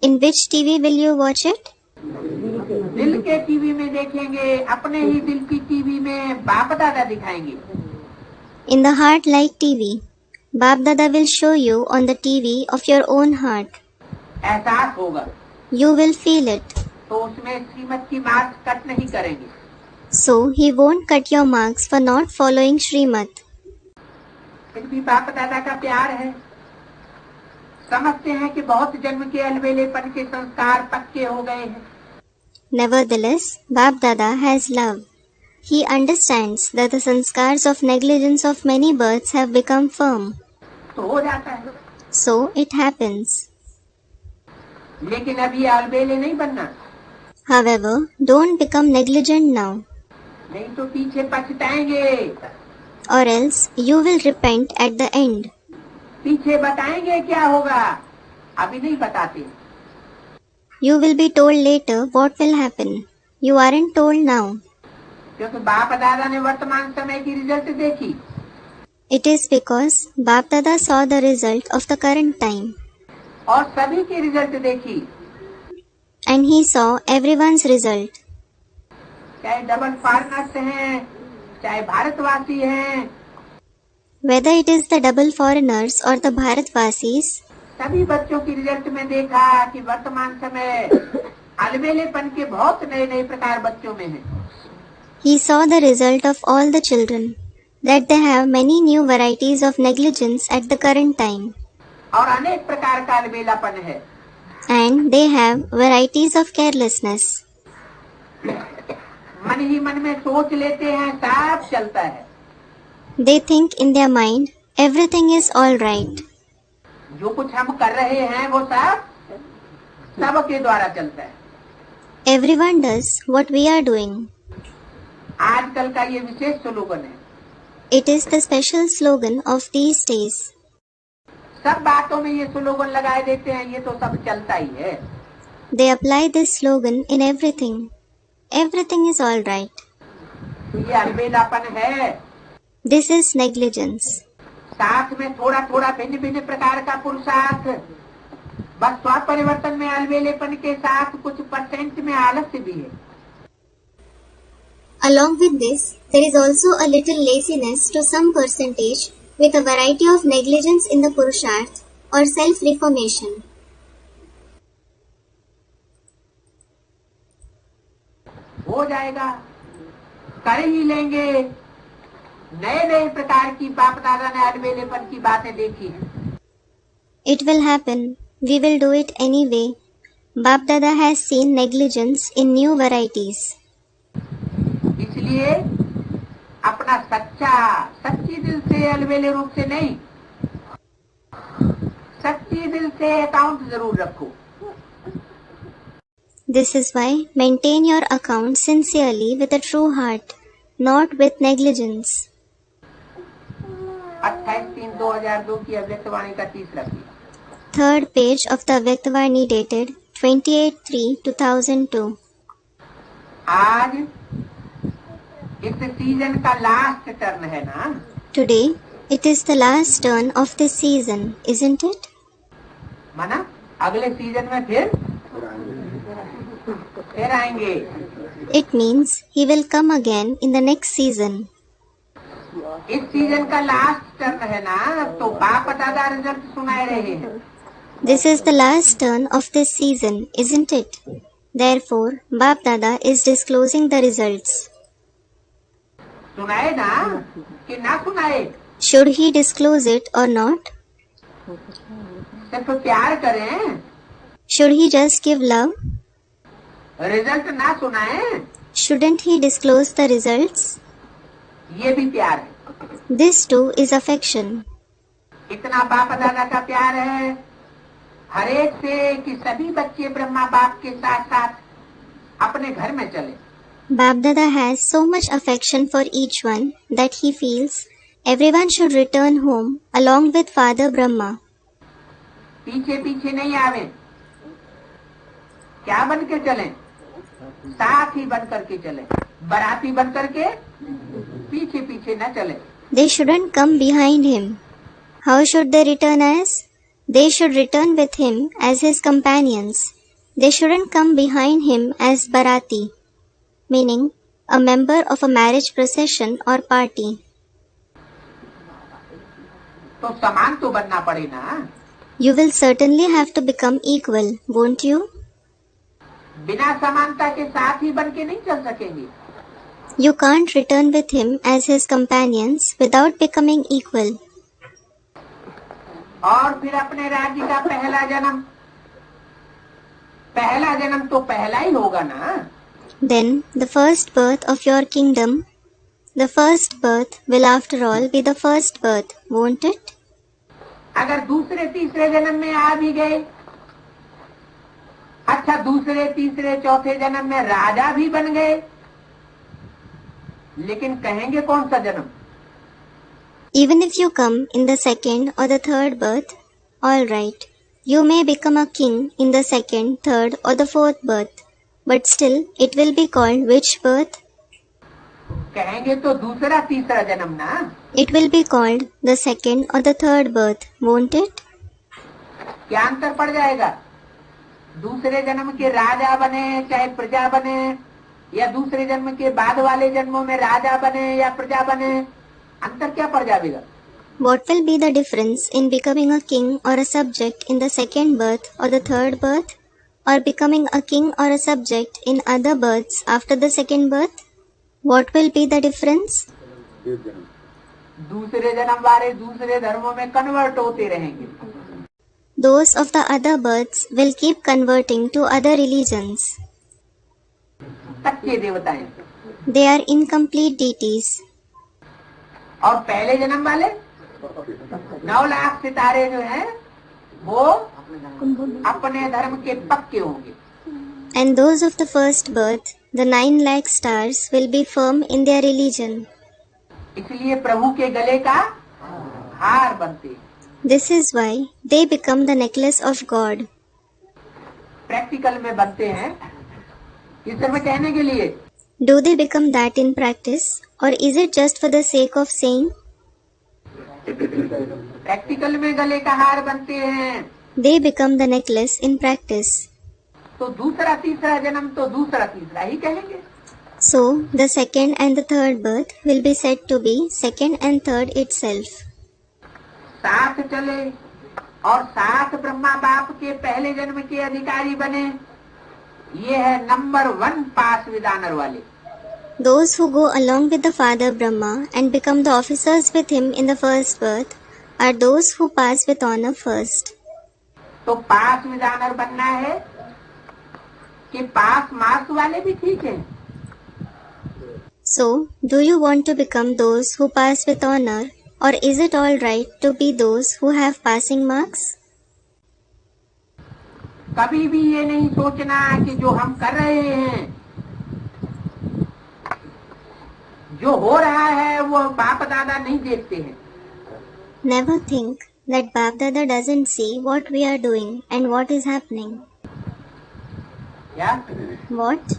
In which TV will you watch it? दिल के TV में देखेंगे, अपने ही दिल की TV में बाप दादा दिखाएंगे। In the heart like TV, Bap Dada will show you on the TV of your own heart. एहसास होगा, You will feel it. तो उसमें श्रीमत की मार्क्स कट नहीं करेंगे। So he won't cut your marks for not following Srimad. फिर भी बाप दादा का प्यार है, समझते हैं कि बहुत जन्म के अलबेलेपन के संस्कार पक्के हो गए हैं। Nevertheless, Bap Dada has love. He understands that the sanskars of negligence of many births have become firm. तो हो जाता है, So it happens. लेकिन अभी अलबेले नहीं बनना, However, don't become negligent now, नहीं तो पीछे पछताएंगे। or else you will repent at the end. पीछे बताएंगे क्या होगा, अभी नहीं बताते। You will be told later what will happen. You aren't told now. क्योंकि बाप दादा ने वर्तमान समय की रिजल्ट देखी, It is because Bap Dada saw the result of the current time, और सभी की रिजल्ट देखी, and he saw everyone's result. चाहे डबल फॉरेनर्स हैं, चाहे भारतवासी हैं, Whether it is the double foreigners or the Bharatvasis, सभी बच्चों की रिजल्ट में देखा कि वर्तमान समय अलबेलेपन के बहुत नए नए प्रकार बच्चों में है। he saw the result of all the children, that they have many new varieties of negligence at the current time, और अनेक प्रकार का अलबेलापन है। and they have varieties of carelessness. मन ही मन में सोच लेते हैं सब चलता है, They think in their mind, everything is all right. जो कुछ हम कर रहे हैं वो सब सबके द्वारा चलता है। Everyone does what we are doing. आजकल का ये विशेष स्लोगन है, It is the special slogan of these days. सब बातों में ये स्लोगन लगाए देते हैं, ये तो सब चलता ही है। They apply this slogan in everything. Everything is all right. तो ये अलबेलापन है, This is negligence. साथ में थोड़ा थोड़ा भिन्न भिन्न प्रकार का पुरुषार्थ, बस स्व परिवर्तन में अलबेलेपन के साथ कुछ परसेंट में आलस्य भी है। Along with this, there is also a little laziness to some percentage with a variety of negligence in the Purusharth or self-reformation. हो जाएगा, कर ही लेंगे, नए नए प्रकार की बाप दादा ने अलबेलेपन की बातें देखी हैं। It will happen. We will do it anyway. Bap Dada has seen negligence in new varieties. इसलिए अपना सच्ची दिल से अलबेले रूप से नहीं, सच्ची दिल से अकाउंट जरूर रखो। This is why maintain your account sincerely with a true heart, not with negligence. 28/3/2002 की अव्यक्तवाणी का तीसरा page. Third page of the Avyaktavani dated 28/3/2002. आज इस सीजन का लास्ट टर्न है ना? Today, it is the last turn of this season, isn't it? माना अगले सीजन में फिर आएंगे। It means he will come again in the next season. इस सीजन का लास्ट टर्न है ना, तो बाप दादा रिजल्ट सुनाए रहे हैं। This is the last turn of this season, isn't it? Therefore, Bap Dada is disclosing the results. सुनाए ना कि ना सुनाए? Should he disclose it or not? सिर्फ प्यार करें, Should he just give love? Result ना सुनाए, Shouldn't he disclose the results? ये भी प्यार है। This too is affection. इतना बाप दादा का प्यार है हर एक से कि सभी बच्चे ब्रह्मा बाप के साथ साथ अपने घर में चले। Bap Dada has so much affection for each one that he feels everyone should return home along with Father Brahma. पीछे पीछे नहीं आवे, क्या बन के चलें? साथी बन करके चले, बराती बन करके पीछे पीछे न चले। They shouldn't come behind him. How should they return as? They should return with him as his companions. They shouldn't come behind him as Barati, meaning a member of a marriage procession or party. तो समान तो बनना पड़े ना? You will certainly have to become equal, won't you? बिना समानता के साथ ही बन के नहीं चल सकेंगे। You can't return with him as his companions without becoming equal. और फिर अपने राज्य का पहला जन्म तो पहला ही होगा ना? Then the first birth of your kingdom, the first birth will after all be the first birth, won't it? अगर दूसरे तीसरे जन्म में आ भी गए, अच्छा दूसरे तीसरे चौथे जन्म में राजा भी बन गए, लेकिन कहेंगे कौन सा जन्म? Even if you come in the second or the third birth, all right, you may become a king in the second, third or the fourth birth, but still it will be called which birth? कहेंगे तो दूसरा तीसरा जन्म ना? It will be called the second or the third birth, won't it? क्या अंतर पड़ जाएगा? दूसरे जन्म के राजा बने चाहे प्रजा बने, या दूसरे जन्म के बाद वाले जन्मों में राजा बने या प्रजा बने, अंतर क्या पड़ जाएगा? What will be the difference in becoming a king or a subject in the second birth or the third birth, or becoming a king or a subject in other births after the second birth? What will be the difference? दूसरे जन्म वाले दूसरे धर्मों में convert होते रहेंगे। Those of the other births will keep converting to other religions. कच्चे देवताएं। They are incomplete deities. और पहले जन्म वाले 9 लाख सितारे जो हैं, वो अपने धर्म के पक्के होंगे। And those of the first birth, the 9 lakh stars, will be firm in their religion. इसलिए प्रभु के गले का हार बनते। This is why they become the necklace of God. Practical में बनते हैं, इस में कहने के लिए। Do they become that in practice, or is it just for the sake of saying? Practical में गले का हार बनते हैं। They become the necklace in practice. तो दूसरा तीसरा जन्म तो दूसरा तीसरा ही कहेंगे। So, the second and the third birth will be said to be second and third itself. साथ चले और साथ ब्रह्मा बाप के पहले जन्म के अधिकारी बने, ये है नंबर 1 पास विदानर वाले। Those who go along with the Father Brahma and become the officers with him in the first birth are those who pass with honor first. तो पास with honor बनना है कि पास मार्क्स वाले भी ठीक है? So, do you want to become those who pass with honor, or is it all right to be those who have passing marks? कभी भी ये नहीं सोचना कि जो हम कर रहे हैं, जो हो रहा है वो बाप दादा नहीं देखते हैं। Never think that Bap Dada doesn't see what we are doing and what is happening. क्या What?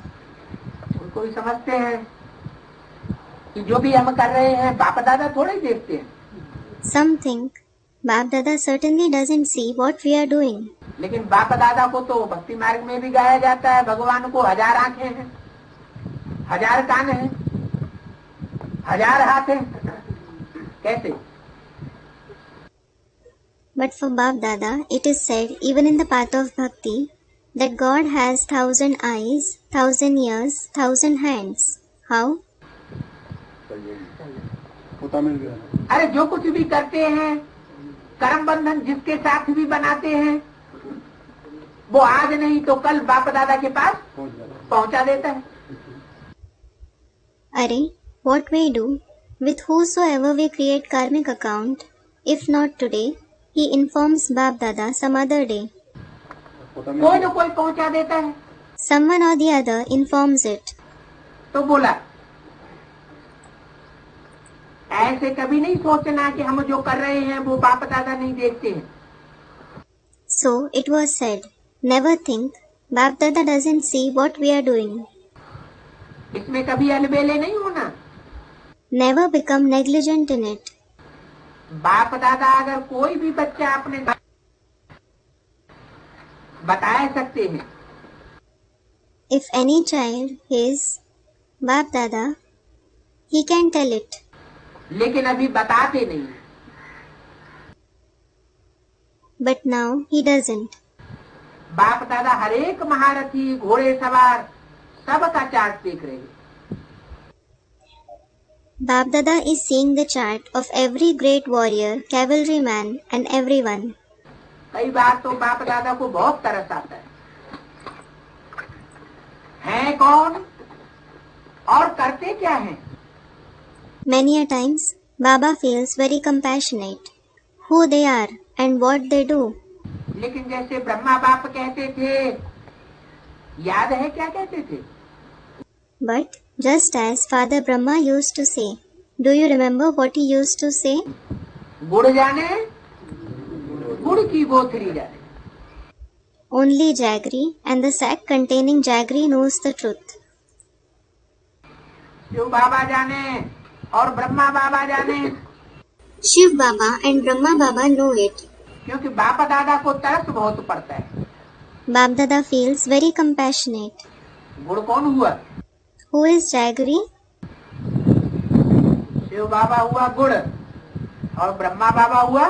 उनको भी समझते हैं कि जो भी हम कर रहे हैं बाप दादा थोड़े ही देखते हैं। Some think Bap Dada certainly doesn't see what we are doing. लेकिन बाप दादा को तो भक्ति मार्ग में भी गाया जाता है, भगवान को 1000 आंखें हैं, 1000 कान हैं, 1000 हाथ हैं। कैसे? But for Bap Dada, it is said even in the path of bhakti that God has 1000 eyes, 1000 ears, 1000 hands. How? पता मिल गया। अरे जो कुछ भी करते हैं, कर्म बंधन जिसके साथ भी बनाते हैं, वो आज नहीं तो कल बाप दादा के पास पहुंचा देता है। Are, what we do with whosoever we create karmic account, if not today, he informs Bap Dada some other day. कोई न कोई पहुंचा देता है। Someone or the other informs it. तो बोला ऐसे कभी नहीं सोचना कि हम जो कर रहे हैं वो बाप दादा नहीं देखते हैं। So it was said, never think Bap Dada doesn't see what we are doing. इसमें कभी अलबेले नहीं होना। Never become negligent in it. बाप दादा अगर कोई भी बच्चा अपने बता सकते हैं। If any child is Bap Dada, he can tell it. लेकिन अभी बताते नहीं। But now he doesn't. बाप दादा हर एक महारथी, घोड़े सवार सबका चार्ट देख रहे हैं। Bap Dada is seeing the chart of every great warrior, cavalryman and everyone. कई बार तो बाप दादा को बहुत तरस आता है कौन और करते क्या हैं? Many a times, Baba feels very compassionate. Who they are and what they do. लेकिन जैसे ब्रह्मा बाप कहते थे, याद है क्या कहते थे? But just as Father Brahma used to say, do you remember what he used to say? गुड़ जाने, गुड़ की गोथरी जाने। Only Jaggery and the sack containing Jaggery knows the truth. Shiv बाबा जाने और ब्रह्मा बाबा जाने। Shiv Baba and Brahma Baba know it. क्योंकि बाप दादा को तरस बहुत पड़ता है। Bap Dada feels very compassionate. गुड़ कौन हुआ? Who is Jaggery? शिव बाबा हुआ गुड़ और ब्रह्मा बाबा हुआ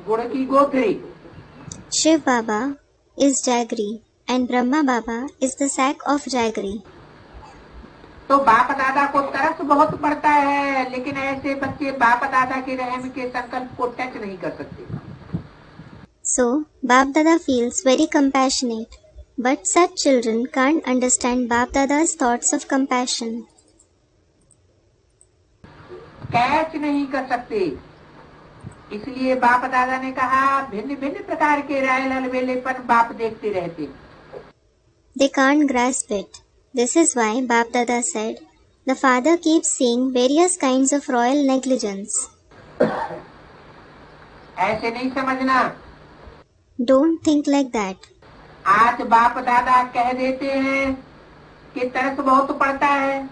गुड़ की गोथरी। Shiv Baba is Jaggery and Brahma Baba is the sack of Jaggery. तो बाप दादा को तरस बहुत पड़ता है, लेकिन ऐसे बच्चे बाप दादा के रहम के संकल्प को टच नहीं कर सकते। So, Bap Dada feels very compassionate, but such children can't understand Bap Dada's thoughts of compassion. Catch नहीं कर सकते, इसलिए बाप दादा ने कहा भिन्न भिन्न प्रकार के रायल अलबेलेपन बाप देखते रहते। They can't grasp it. This is why Bap Dada said, the father keeps seeing various kinds of royal negligence. ऐसे नहीं समझना। Don't think like that. आज बाप दादा कह देते हैं कि तरस बहुत पड़ता है।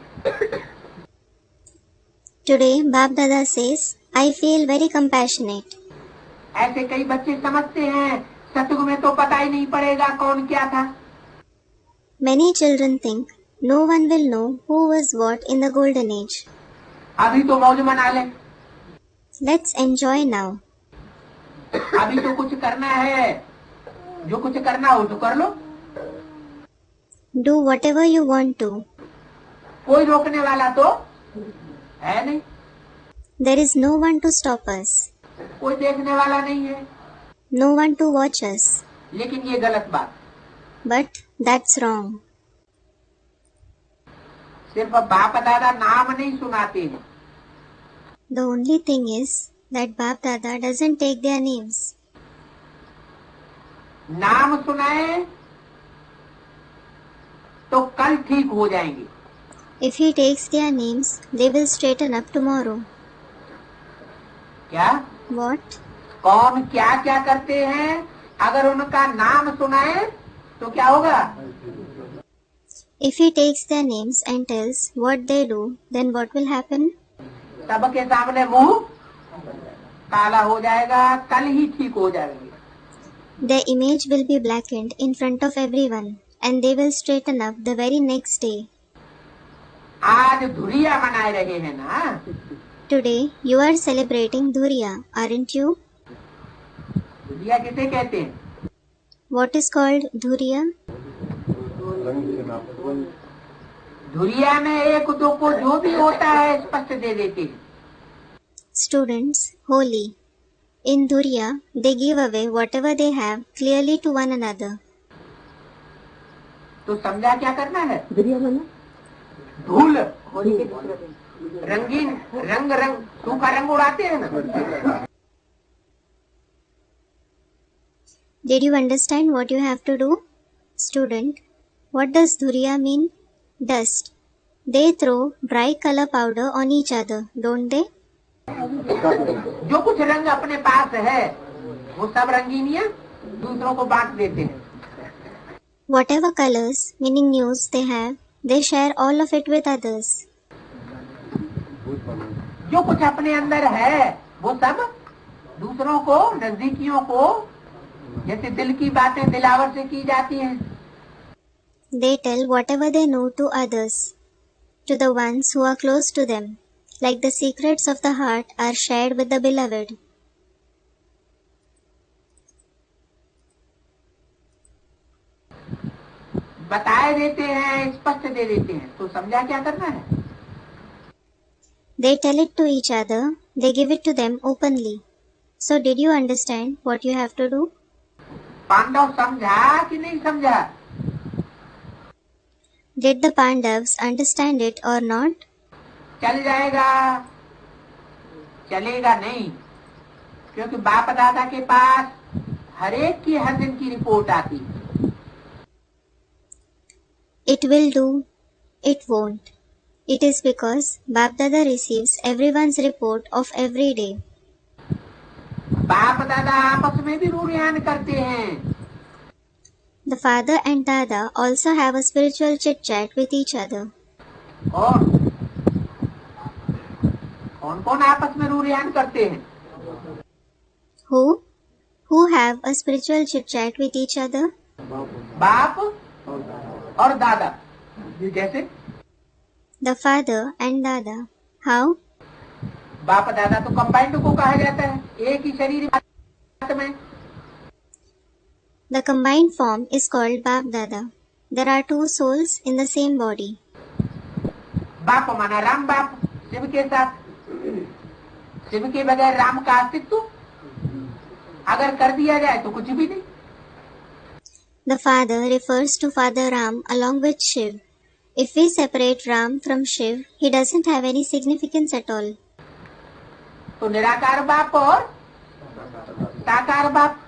Today, Bap Dada says, I feel very compassionate. ऐसे कई बच्चे समझते हैं सतयुग में तो पता ही नहीं पड़ेगा कौन क्या था। Many children think, no one will know who was what in the golden age. अभी तो मौज मना ले। Let's enjoy now. अभी तो कुछ करना है, जो कुछ करना हो तो कर लो। Do whatever you want to. कोई रोकने वाला तो है नहीं, There is no one to stop us, कोई देखने वाला नहीं है। no one to watch us. लेकिन ये गलत बात, But that's wrong. सिर्फ बाप दादा नाम नहीं सुनाते हैं, The only thing is that Bap Dada doesn't take their names. नाम सुनाए तो कल ठीक हो जाएंगे, If he takes their names, they will straighten up tomorrow. क्या What? कौन क्या क्या करते हैं, अगर उनका नाम सुनाए तो क्या होगा? If he takes their names and tells what they do, then what will happen? सबके सामने मुंह काला हो जाएगा, कल ही ठीक हो जाएंगे। Their image will be blackened in front of everyone, and they will straighten up the very next day. आज धुरिया मनाए रहे हैं ना, Today, you are celebrating Dhuriya, aren't you? धुरिया किसे कहते हैं? What is called Dhuriya? धुरिया में एक दो को जो भी होता है स्पष्ट दे देते हैं। Students, holy. In Dhuriya, they give away whatever they have clearly to one another. तो समझा क्या करना है? धुरिया माना धूल होली के दूसरे दिन रंगीन रंग सूखा रंग उड़ाते हैं ना। Did you understand what you have to do? Student, what does Dhuriya mean? Dust. They throw dry color powder on each other, don't they? जो कुछ रंग अपने पास है वो सब रंगीनियां दूसरों को बांट देते हैं। Whatever colors, meaning news they have, they share all of it with others. जो कुछ अपने अंदर है वो सब दूसरों को, नजदीकियों को, जैसे दिल की बातें दिलावर से की जाती हैं, They tell whatever they know to others, to the ones who are close to them, like the secrets of the heart are shared with the beloved. बताए देते हैं, स्पष्ट दे देते हैं। तो समझा क्या करना है? They tell it to each other, they give it to them openly. So did you understand what you have to do? Pandav समझा कि नहीं समझा? Did the Pandavas understand it or not? चल जाएगा, चलेगा नहीं, क्योंकि बाप दादा के पास हर एक की हर दिन की रिपोर्ट आती है। It will do, it won't. It is because Bap Dada receives everyone's report of every day. बाप दादा आपस में भी रूरियान करते हैं। The father and Dada also have a spiritual chit-chat with each other. और कौन कौन आपस में रूरियान करते हैं? Who? Who have a spiritual chit-chat with each other? बाप और दादा। जैसे The father and Dada. How? बाप दादा तो कंबाइंड को कहा जाता है, एक ही शरीर में। The combined form is called Bap Dada. There are two souls in the same body. बाप माना राम बाप, शिव के साथ, शिव के बगैर राम का अस्तित्व अगर कर दिया जाए तो कुछ भी नहीं। The father refers to Father Ram along with Shiv. If we separate Ram from Shiv, he doesn't have any significance at all. तो निराकार बाप और साकार बाप।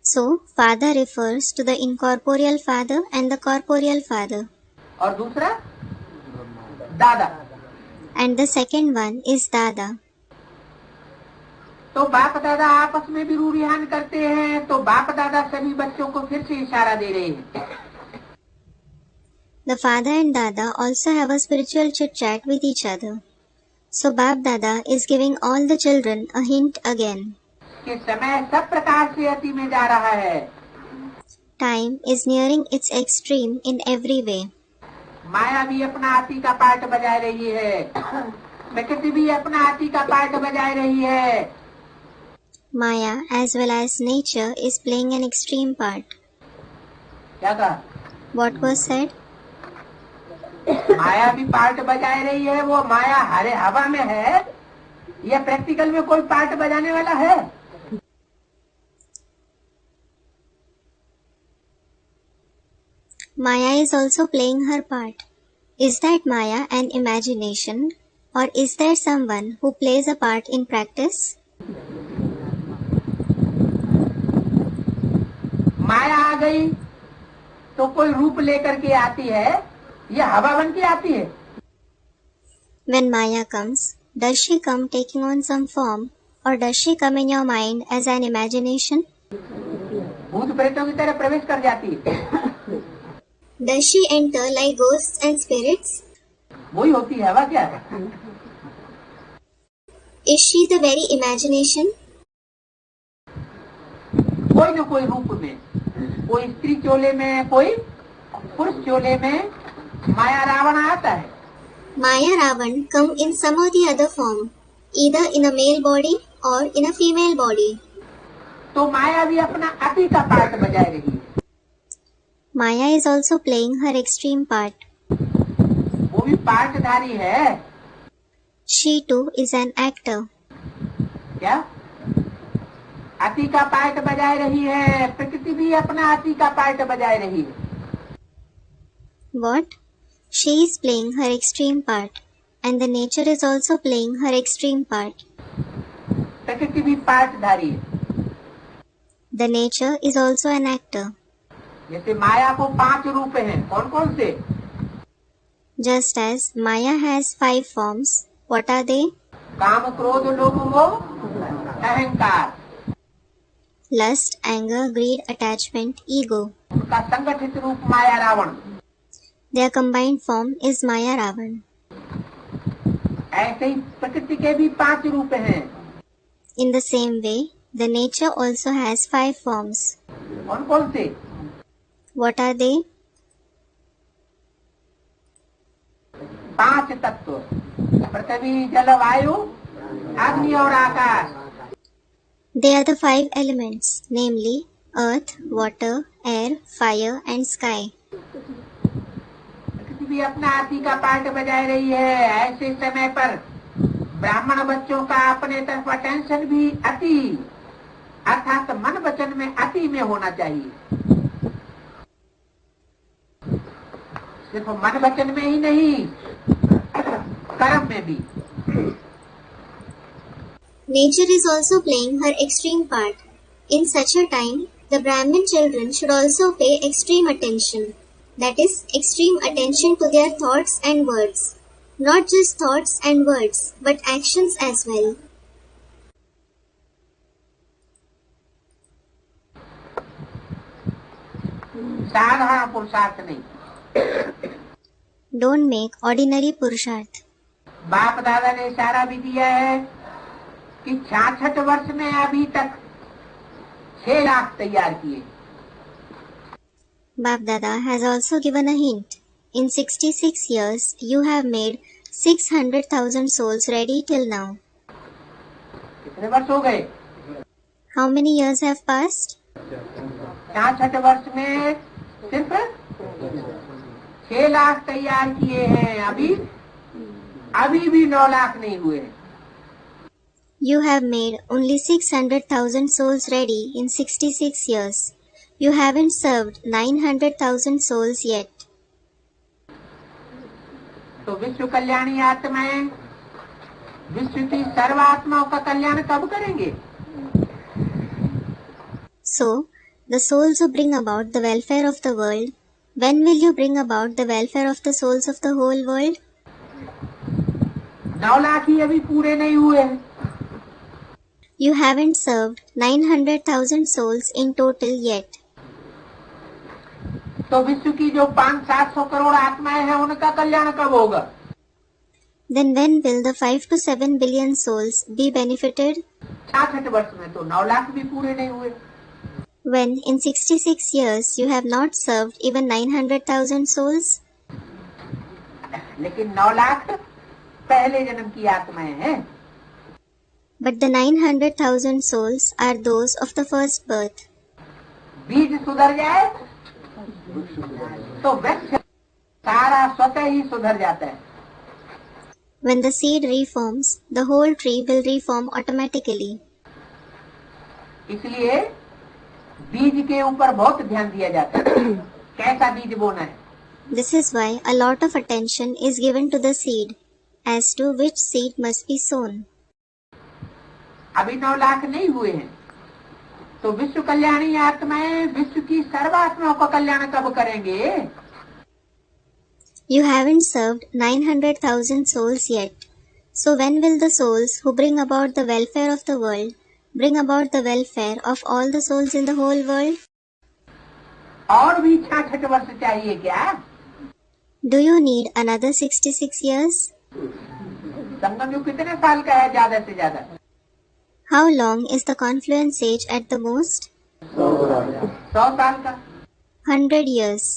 So, father refers to the incorporeal father and the corporeal father. और दूसरा दादा। And the second one is Dada. तो बाप दादा आपस में भी रूरियान करते हैं, तो बाप दादा सभी बच्चों को फिर से इशारा दे रहे हैं। The father and Dada also have a spiritual chit-chat with each other. So Bap Dada is giving all the children a hint again. कि समय सब प्रकार से अति में जा रहा है। Time is nearing its extreme in every way. माया भी अपना अति का पार्ट बजाय रही है, प्रकृति भी अपना अति का पार्ट बजाय रही है। Maya as well as nature is playing an extreme part. क्या कहा? What was said? माया भी पार्ट बजाए रही है, वो माया हरे हवा में है या प्रैक्टिकल में कोई पार्ट बजाने वाला है? Maya is also playing her part. Is that Maya an imagination, or is there someone who plays a part in practice? माया आ गई तो कोई रूप लेकर के आती है या हवा बन के आती है? When Maya comes, does she come taking on some form, or does she come in your mind as an imagination? भूत प्रेतों की तरह प्रवेश कर जाती है। Does she enter like ghosts and spirits? वही होती है हवा, क्या है? Is she the very imagination? कोई न कोई रूप में, कोई स्त्री चोले में, कोई पुरुष चोले में माया रावण आता है। Maya Ravan come in some or the other form, either in a male body or in a female body. तो माया भी अपना अति का पार्ट बजाए रही है। Maya is also playing her extreme part. वो भी पार्टधारी है। She too is an actor. क्या अति का पार्ट बजाए रही है? प्रकृति भी अपना अति का पार्ट बजाए रही है। What? She is playing her extreme part, and the nature is also playing her extreme part. प्रकृति भी पार्टधारी है। The nature is also an actor. जैसे माया को 5 रूप हैं, कौन कौन से? Just as Maya has 5 forms, what are they? काम, क्रोध, लोभ, मोह, अहंकार। Lust, anger, greed, attachment, ego. उनका संगठित रूप माया Ravan. Their combined form is Maya Ravan. ऐसे ही प्रकृति के भी 5 रूप हैं। In the same way, the nature also has 5 forms. कौन कौन से? What are they? 5 तत्व, पृथ्वी, जल, वायु, अग्नि और आकाश। They are the 5 elements, namely earth, water, air, fire and sky. प्रकृति भी अपना अति का पार्ट बजाए रही है। ऐसे समय पर ब्राह्मण बच्चों का अपने तरफ अटेंशन भी अति, अर्थात मन वचन में अति में होना चाहिए। सिर्फ मन वचन में ही नहीं, कर्म में भी। Nature is also playing her extreme part. In such a time, the Brahmin children should also pay extreme attention. That is, extreme attention to their thoughts and words. Not just thoughts and words, but actions as well. साधारण पुरुषार्थ नहीं। Don't make ordinary purusharth. बाप दादा ने इशारा भी दिया है कि 66 वर्ष में अभी तक 6 लाख तैयार किए। Bap Dada has also given a hint. In 66 years, you have made 600,000 souls ready till now. कितने वर्ष हो गए? How many years have passed? 66 वर्ष में सिर्फ 6 लाख तैयार किए हैं। अभी भी 9 लाख नहीं हुए। You have made only 600,000 souls ready in 66 years. You haven't served 900,000 souls yet. तो विश्व कल्याणी आत्माएं विश्व की सर्वात्माओं का कल्याण कब करेंगे? So, the souls who bring about the welfare of the world, when will you bring about the welfare of the souls of the whole world? 9 lakh ही अभी पूरे नहीं हुए। You haven't served 900,000 souls in total yet. तो विश्व की जो 500-700 करोड़ आत्माएं हैं उनका कल्याण कब होगा? Then when will the 5 to 7 billion souls be benefited? 66 वर्ष में तो 9 लाख भी पूरे नहीं हुए। When in 66 years you have not served even 900,000 souls? लेकिन 9 लाख पहले जन्म की आत्माएं हैं। But the 900,000 souls are those of the first birth. बीज सुधर जाए तो वृक्ष सारा स्वतः ही सुधर जाता है। When the seed reforms, the whole tree will reform automatically. इसलिए बीज के ऊपर बहुत ध्यान दिया जाता है, कैसा बीज बोना है। This is why a lot of attention is given to the seed, as to which seed must be sown. अभी 9 लाख नहीं हुए हैं, तो विश्व कल्याणी आत्माएं विश्व की सर्वात्माओं का कल्याण कब करेंगे? You haven't served 900,000 souls yet. So when will the souls who bring about the welfare of the world bring about the welfare of all the souls in the whole world? और भी 66 वर्ष चाहिए क्या? Do you need another 66 years? संगम युग कितने साल का है ज्यादा से ज्यादा? How long is the confluence age at the most? 100 साल का। 100 years.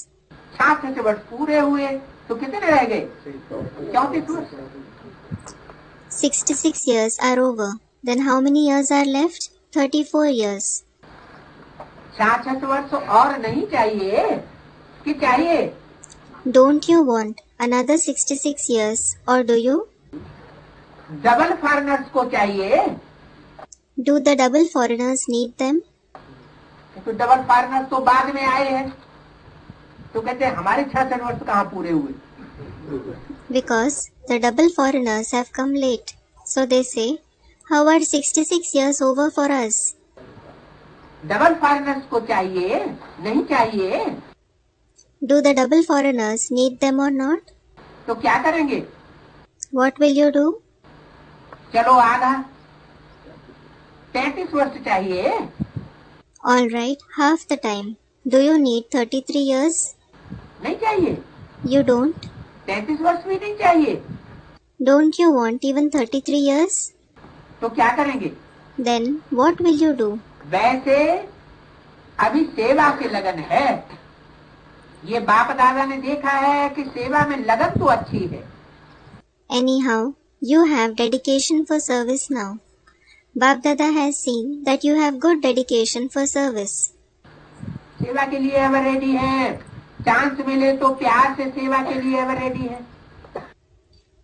66 वर्ष पूरे हुए तो कितने रह गए? 34 वर्ष। 66 years are over. Then how many years are left? 34 years. 66 वर्ष और नहीं चाहिए कि चाहिए? Don't you want another 66 years, or do you? Double foreigners को चाहिए, Do the double foreigners need them? तो डबल फॉरेनर्स तो बाद में आए हैं, तो कहते हैं हमारे 66 वर्ष कहाँ पूरे हुए? Because the double foreigners have come late. So they say, how are 66 years over for us? Double foreigners को चाहिए नहीं चाहिए? Do the double foreigners need them or not? तो क्या करेंगे? What will you do? चलो आधा 33 वर्ष चाहिए। Alright, half the time. Do you need 33 years? नहीं चाहिए। You don't? 33 वर्ष भी नहीं चाहिए। Don't you want even 33 years? तो क्या करेंगे? Then what will you do? वैसे अभी सेवा की लगन है, ये बाप दादा ने देखा है कि सेवा में लगन तो अच्छी है। Anyhow, you have dedication for service now. Bap Dada has seen that you have good dedication for service. सेवा के लिए अब रेडी है, चांस मिले तो प्यार से सेवा के लिए अब रेडी है।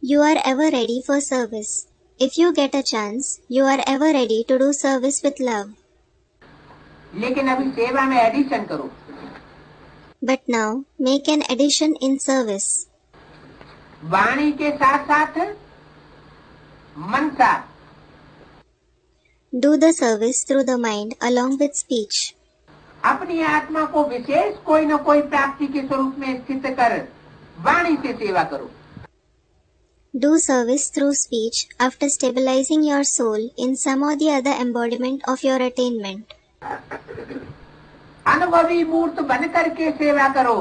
You are ever ready for service. If you get a chance, you are ever ready to do service with love. लेकिन अभी सेवा में एडिशन करो। But now, make an addition in service. वाणी के साथ साथ मनसा। Do the service through the mind along with speech. अपनी आत्मा को विशेष कोई न कोई प्राप्ति के स्वरूप में स्थित कर वाणी से सेवा करो। Do service through speech after stabilizing your soul in some or the other embodiment of your attainment. अनुभवी मूर्त बन करके सेवा करो।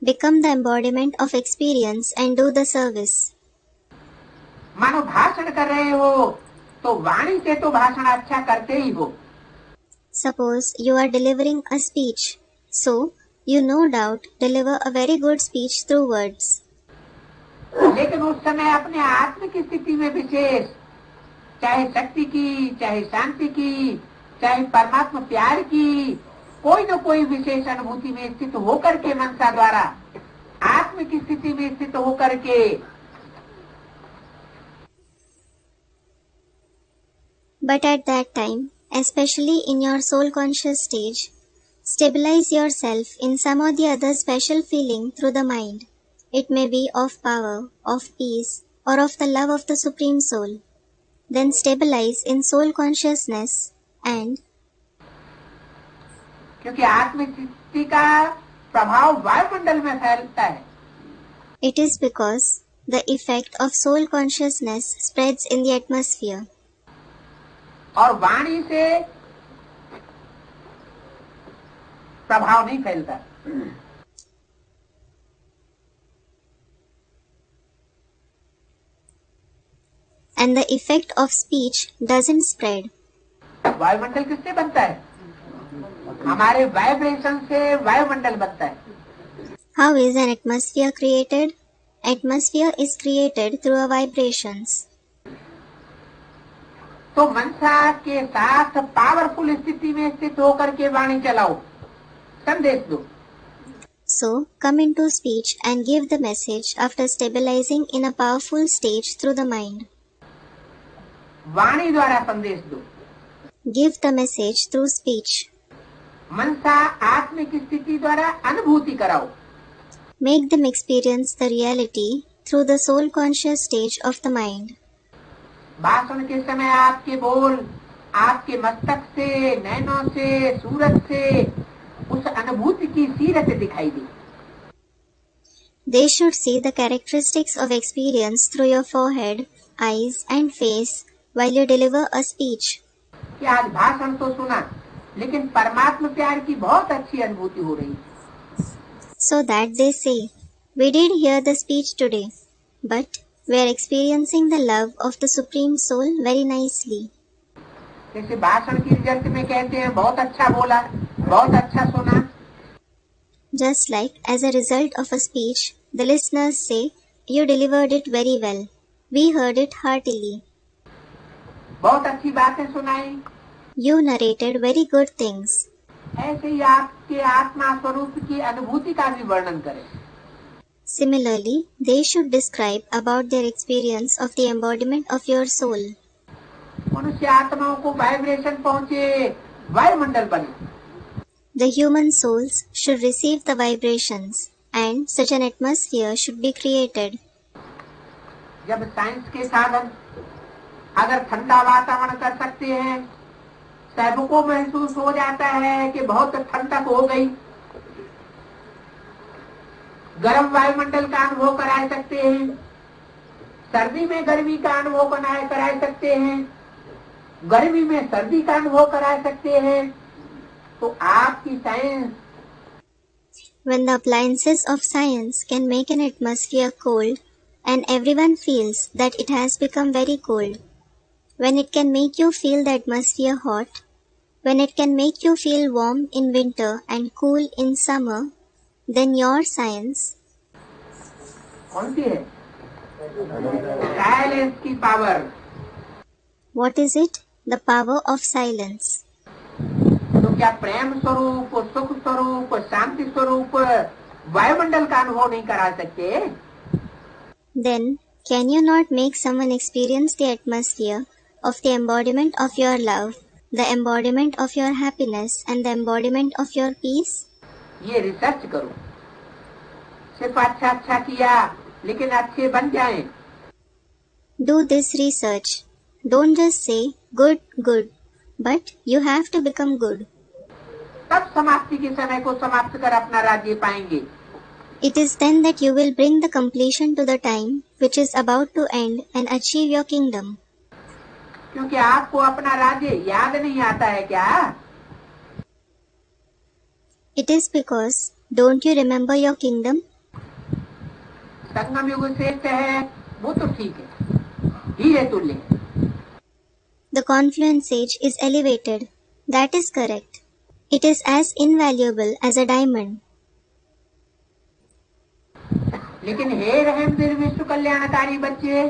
Become the embodiment of experience and do the service. मानो भाषण कर रहे हो तो वाणी से तो भाषण अच्छा करते ही हो। Suppose you are delivering a speech, so you no doubt deliver a very good speech through words. लेकिन उस समय अपने आत्म की स्थिति में विशेष, चाहे शक्ति की, चाहे शांति की, चाहे परमात्मा प्यार की, कोई न कोई विशेष अनुभूति में स्थित होकर के मनसा द्वारा आत्म की स्थिति में स्थित होकर के But at that time, especially in your soul conscious stage, stabilize yourself in some or the other special feeling through the mind. It may be of power, of peace, or of the love of the Supreme Soul. Then stabilize in soul consciousness and क्योंकि आत्म स्थिति का प्रभाव वायुमंडल में फैलता है। it is because the effect of soul consciousness spreads in the atmosphere. और वाणी से प्रभाव नहीं फैलता। And the effect of speech doesn't spread. वायुमंडल किससे बनता है? हमारे वाइब्रेशन से वायुमंडल बनता है। How is an atmosphere created? Atmosphere is created through our vibrations. तो मनसा के साथ पावरफुल स्थिति में स्थित होकर के वाणी चलाओ, संदेश दो। So, come into speech and give the message after stabilizing in a powerful stage through the mind. वाणी द्वारा संदेश दो। Give the message through speech. मनसा आत्मिक स्थिति द्वारा अनुभूति कराओ। Make them experience the reality through the soul conscious stage of the mind. भाषण के समय आपके बोल आपके मस्तक से, नैनों से, सूरत से उस अनुभूति की सीरत दिखाई दी। They should see the characteristics of experience through your forehead, eyes and face while you deliver a speech. कि आज भाषण तो सुना लेकिन परमात्मा प्यार की बहुत अच्छी अनुभूति हो रही है। So that they say, we did hear the speech today, but we are experiencing the love of the Supreme Soul very nicely. जैसे भाषण की रिजल्ट में कहते हैं बहुत अच्छा बोला, बहुत अच्छा सुना। Just like as a result of a speech, the listeners say, you delivered it very well. We heard it heartily. बहुत अच्छी बातें सुनाई। You narrated very good things. ऐसे ही आपके आत्मा स्वरूप की अनुभूति का भी वर्णन करें। Similarly, they should describe about their experience of the embodiment of your soul. मनुष्य आत्माओं को वाइब्रेशन पहुँचे, वायुमंडल बने। The human souls should receive the vibrations and such an atmosphere should be created. जब साइंस के साधन अगर ठंडा वातावरण कर सकते हैं, सबको महसूस हो जाता है कि बहुत ठंडक हो गई। गर्म वायुमंडल का अनुभव करा सकते हैं, सर्दी में गर्मी का अनुभव करा सकते हैं, गर्मी में सर्दी का अनुभव करा सकते हैं। तो आपकी science When the appliances of science can make an atmosphere cold and everyone feels that it has become very cold, when it can make you feel the atmosphere hot, when it can make you feel warm in winter and cool in summer, then your science कौन सी है? Silence की power. What is it? The power of silence. तो क्या प्रेम स्वरूप, सुख स्वरूप, शांति स्वरूप वायुमंडल का अनुभव नहीं करा सकते? Then, can you not make someone experience the atmosphere of the embodiment of your love, the embodiment of your happiness and the embodiment of your peace? ये रिसर्च करो। सिर्फ अच्छा अच्छा किया लेकिन अच्छे बन जाएं। Do this research. Don't just say good, good, but you have to become good. तब समाप्ति के समय को समाप्त कर अपना राज्य पाएंगे। It is then that you will bring the completion to the time which is about to end and achieve your kingdom. क्योंकि आपको अपना राज्य याद नहीं आता है क्या? It is because, don't you remember your kingdom? संगम युग श्रेष्ठ है, वो तो ठीक है, हीरे तुल्य। The confluence age is elevated. That is correct. It is as invaluable as a diamond. लेकिन हे रहम दिल विश्व कल्याणकारी बच्चे,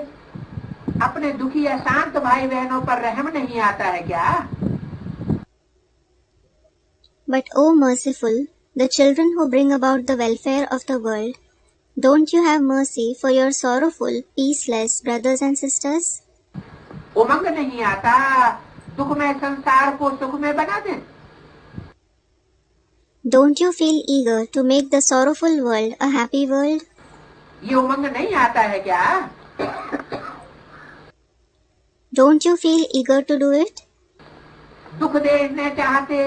अपने दुखी अशांत भाई बहनों पर रहम नहीं आता है क्या? But O merciful, the children who bring about the welfare of the world, don't you have mercy for your sorrowful, peaceless brothers and sisters? उमंग नहीं आता दुखमय संसार को सुखमय बना दें? Don't you feel eager to make the sorrowful world a happy world? ये उमंग नहीं आता है क्या? Don't you feel eager to do it? दुख देखने चाहते,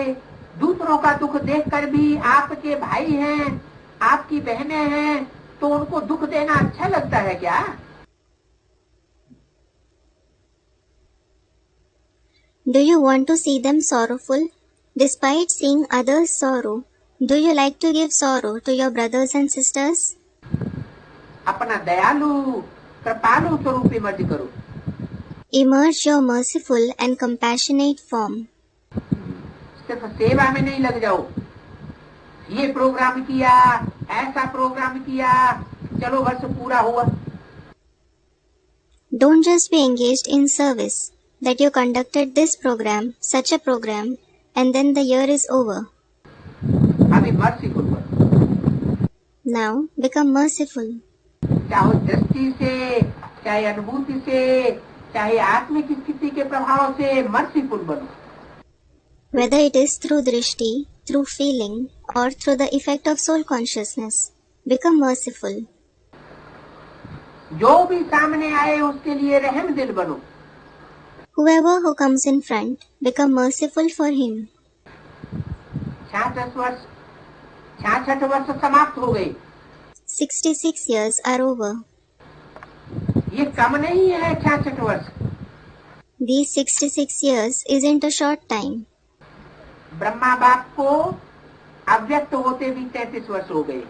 दूसरों का दुख देखकर भी आपके भाई हैं, आपकी बहनें हैं, तो उनको दुख देना अच्छा लगता है क्या? Do you want to see them sorrowful? Despite seeing others sorrow, do you like to give sorrow to your brothers and sisters? अपना दयालु कृपालु स्वरूप इमर्ज करो। Emerge your merciful and compassionate form. सिर्फ सेवा में नहीं लग जाओ। ये प्रोग्राम किया, ऐसा प्रोग्राम किया, चलो वर्ष पूरा हुआ। Don't just be engaged in service, that you conducted this program, such a program, and then the year is over. अभी मर्सीफुल बनो। Now become merciful. चाहे दृष्टि से, चाहे अनुभूति से, चाहे आत्मिक स्थिति के प्रभाव से मर्सीफुल बनो. Whether it is through drishti, through feeling, or through the effect of soul consciousness, become merciful. जो भी सामने आए उसके लिए रहम दिल बनो. Whoever who comes in front, become merciful for him. 66 वर्ष समाप्त हो गए. 66 years are over. ये कम नहीं है 66 वर्ष. These 66 years isn't a short time. Brahma बाप को अव्यक्त होते भी 33 वर्ष हो गए.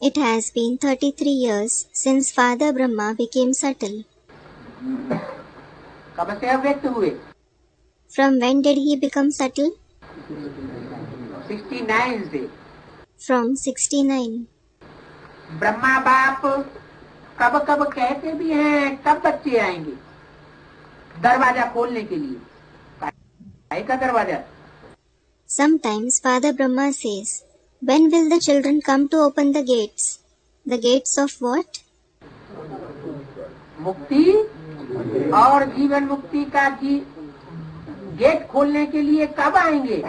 It has been 33 years since Father Brahma became subtle. कब से अव्यक्त हुए? From when did he become subtle? 69 से. From 69. ब्रह्मा बाप कब कब कहते भी हैं कब बच्चे आएंगे दरवाजा खोलने के लिए. काय का दरवाजा? Sometimes Father Brahma says, when will the children come to open the gates? The gates of what? मुक्ति और जीवन मुक्ति का गेट खोलने के लिए कब आएंगे?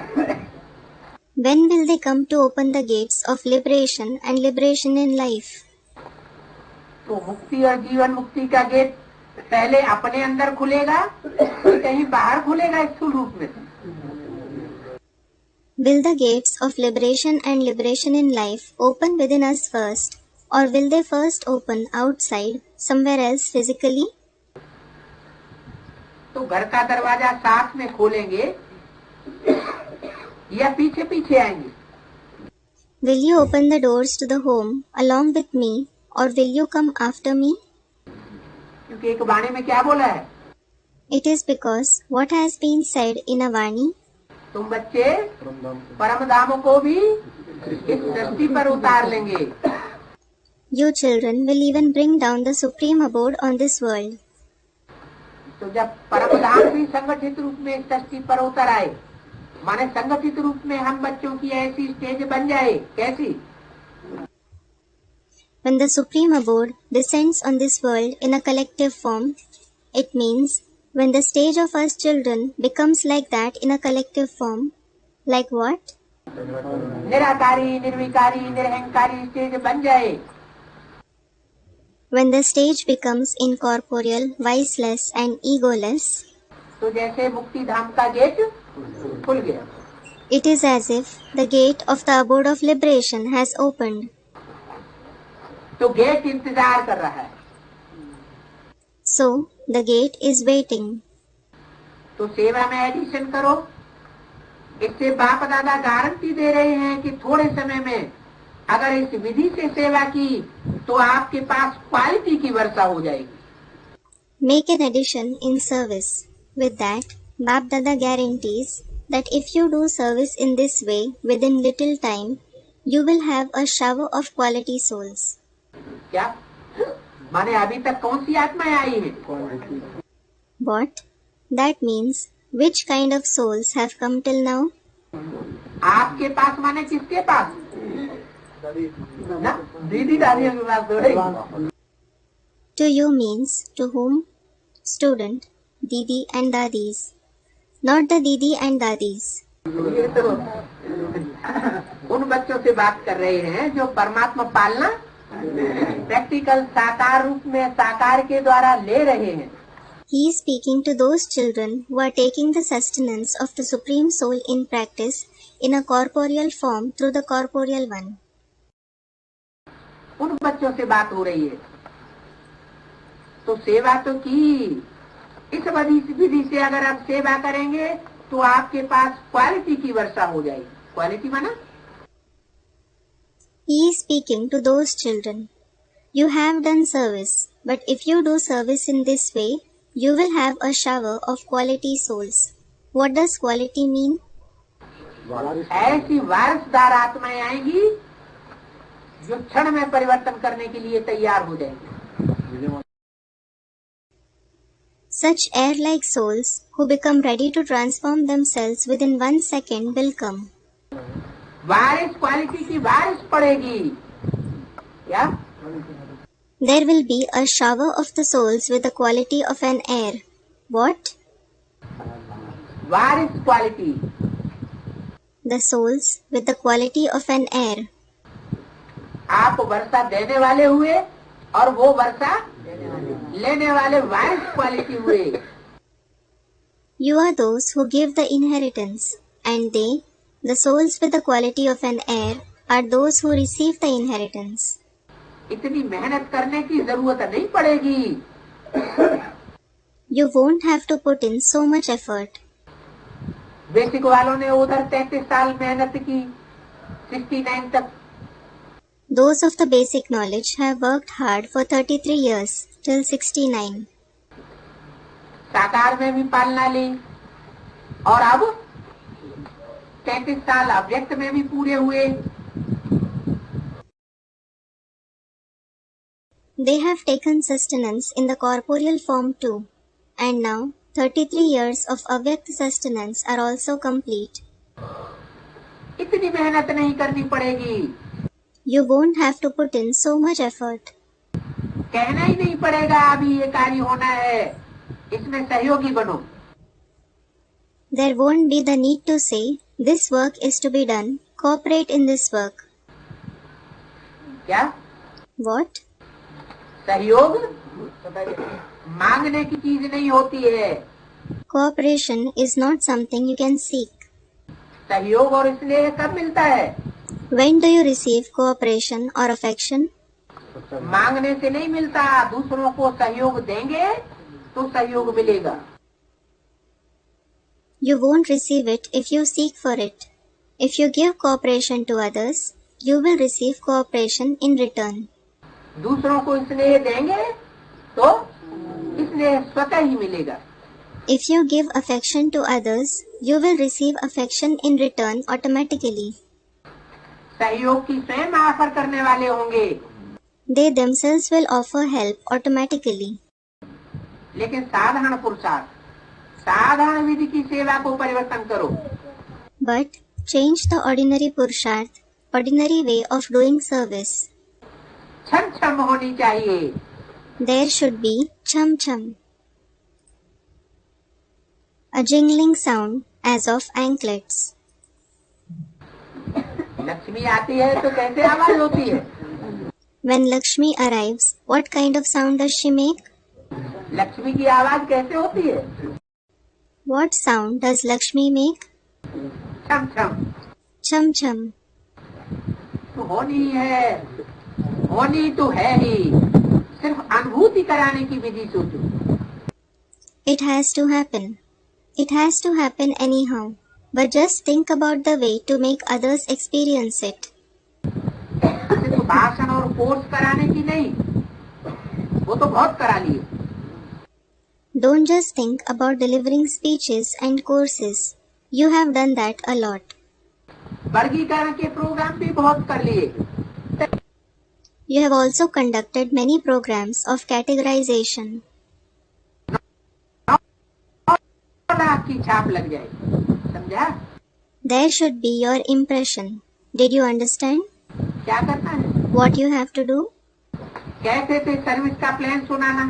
When will they come to open the gates of liberation and liberation in life? तो मुक्ति और जीवन मुक्ति का गेट पहले अपने अंदर खुलेगा फिर कहीं बाहर खुलेगा स्थूल रूप में. Will the gates of liberation and liberation in life open within us first, or will they first open outside, somewhere else physically? तो घर का दरवाजा साथ में खोलेंगे या पीछे पीछे आएंगे? Will you open the doors to the home along with me, or will you come after me? क्योंकि एक वाणी में क्या बोला है? It is because what has been said in a Vani, तुम बच्चे परम धाम को भी इस सृष्टि पर उतार लेंगे. you children will even bring down the supreme abode on this world. तो जब परम धाम भी संगठित रूप में इस सृष्टि पर उतर आए, माने संगठित रूप में हम बच्चों की ऐसी स्टेज बन जाए. कैसी? When the supreme abode descends on this world in a collective form, it means when the stage of us children becomes like that in a collective form. Like what? निराकारी, निर्विकारी, निरहंकारी स्टेज बन जाए. When the stage becomes incorporeal, viceless and egoless, तो जैसे मुक्ति धाम का gate खुल गया. it is as if the gate of the abode of liberation has opened. तो गेट इंतजार कर रहा है. So, the gate is waiting. तो सेवा में एडिशन करो. इससे बाप दादा गारंटी दे रहे हैं कि थोड़े समय में अगर इस विधि से सेवा की तो आपके पास क्वालिटी की वर्षा हो जाएगी. Make an addition in service. With that, Bap Dada guarantees that if you do service in this way within little time, you will have a shower of quality souls. क्या माने अभी तक कौन सी आत्माएं आई हैं? What? That means which kind of souls have come till now? आपके पास माने किसके पास? ना दीदी दादियों के पास थोड़ी. To you means to whom? Student, Didi and Dadis. Not the Didi and Dadis. ये तो उन बच्चों से बात कर रहे हैं जो परमात्मा पालना प्रैक्टिकल साकार रूप में साकार के द्वारा ले रहे हैं. He is speaking to those children who are taking the sustenance of the Supreme Soul in practice in a corporeal form through the corporeal one. उन बच्चों से बात हो रही है. तो सेवा तो की. इस विधि से अगर आप सेवा करेंगे तो आपके पास क्वालिटी की वर्षा हो जाएगी. क्वालिटी माना? He is speaking to those children. You have done service, but if you do service in this way, you will have a shower of quality souls. What does quality mean? ऐसी वारिसदार आत्माएं आएंगी जो क्षण में परिवर्तन करने के लिए तैयार हो जाएंगी. Such air-like souls who become ready to transform themselves within 1 second will come. बारिश क्वालिटी की बारिश पड़ेगी। क्या? There will be a shower of the souls with the quality of an air. What? बारिश quality. The souls with the quality of an air. आप वर्षा देने वाले हुए और वो वर्षा लेने वाले बारिश क्वालिटी हुए। You are those who give the inheritance, and they, the souls with the quality of an air, are those who receive the inheritance. इतनी मेहनत करने की जरूरत नहीं पड़ेगी। You won't have to put in so much effort. Basic वालों ने उधर 33 साल मेहनत की, 69 तक। Those of the basic knowledge have worked hard for 33 years, till 69. साकार में भी पालना ली और अब 33 साल अव्यक्त में भी पूरे हुए। They have taken sustenance in the corporeal form too, and now 33 years of avyakt sustenance are also complete. इतनी मेहनत नहीं करनी पड़ेगी। You won't have to put in so much effort. कहना ही नहीं पड़ेगा अभी ये कार्य होना है, इसमें सहयोगी बनो। There won't be the need to say, this work is to be done, cooperate in this work. क्या? What? सहयोग मांगने की चीज नहीं होती है। Cooperation is not something you can seek. सहयोग और स्नेह कब मिलता है? When do you receive cooperation or affection? मांगने से नहीं मिलता। दूसरों को सहयोग देंगे तो सहयोग मिलेगा। You won't receive it if you seek for it. If you give cooperation to others, you will receive cooperation in return. दूसरों को स्नेह देंगे तो स्नेह स्वतः ही मिलेगा। If you give affection to others, you will receive affection in return automatically. सहयोग की स्वयं ऑफर करने वाले होंगे। They themselves will offer help automatically. लेकिन साधारण पुरुषार्थ, साधारण विधि की सेवा को परिवर्तन करो। But change the ordinary purusharth, ordinary way of doing service. छम छम होनी चाहिए। There should be chum chum, a jingling sound as of anklets. Lakshmi आती है तो कैसे आवाज होती है? When Lakshmi arrives, what kind of sound does she make? Lakshmi की आवाज कैसे होती है? What sound does Lakshmi make? छम छम। Chum chum. तो होनी है, होनी तो है ही। सिर्फ अनुभूति कराने की विधि सोचो। It has to happen. It has to happen anyhow. But just think about the way to make others experience it. सिर्फ भाषण और कोर्स कराने की नहीं, वो तो बहुत करा लिए। Don't just think about delivering speeches and courses. You have done that a lot. वर्गीकरण के प्रोग्राम भी बहुत कर लिए। You have also conducted many programs of categorization. आपकी छाप लग जाएगी, समझा? There should be your impression. Did you understand? क्या करना है? What you have to do? कहते थे सर्विस का प्लान सुनाना।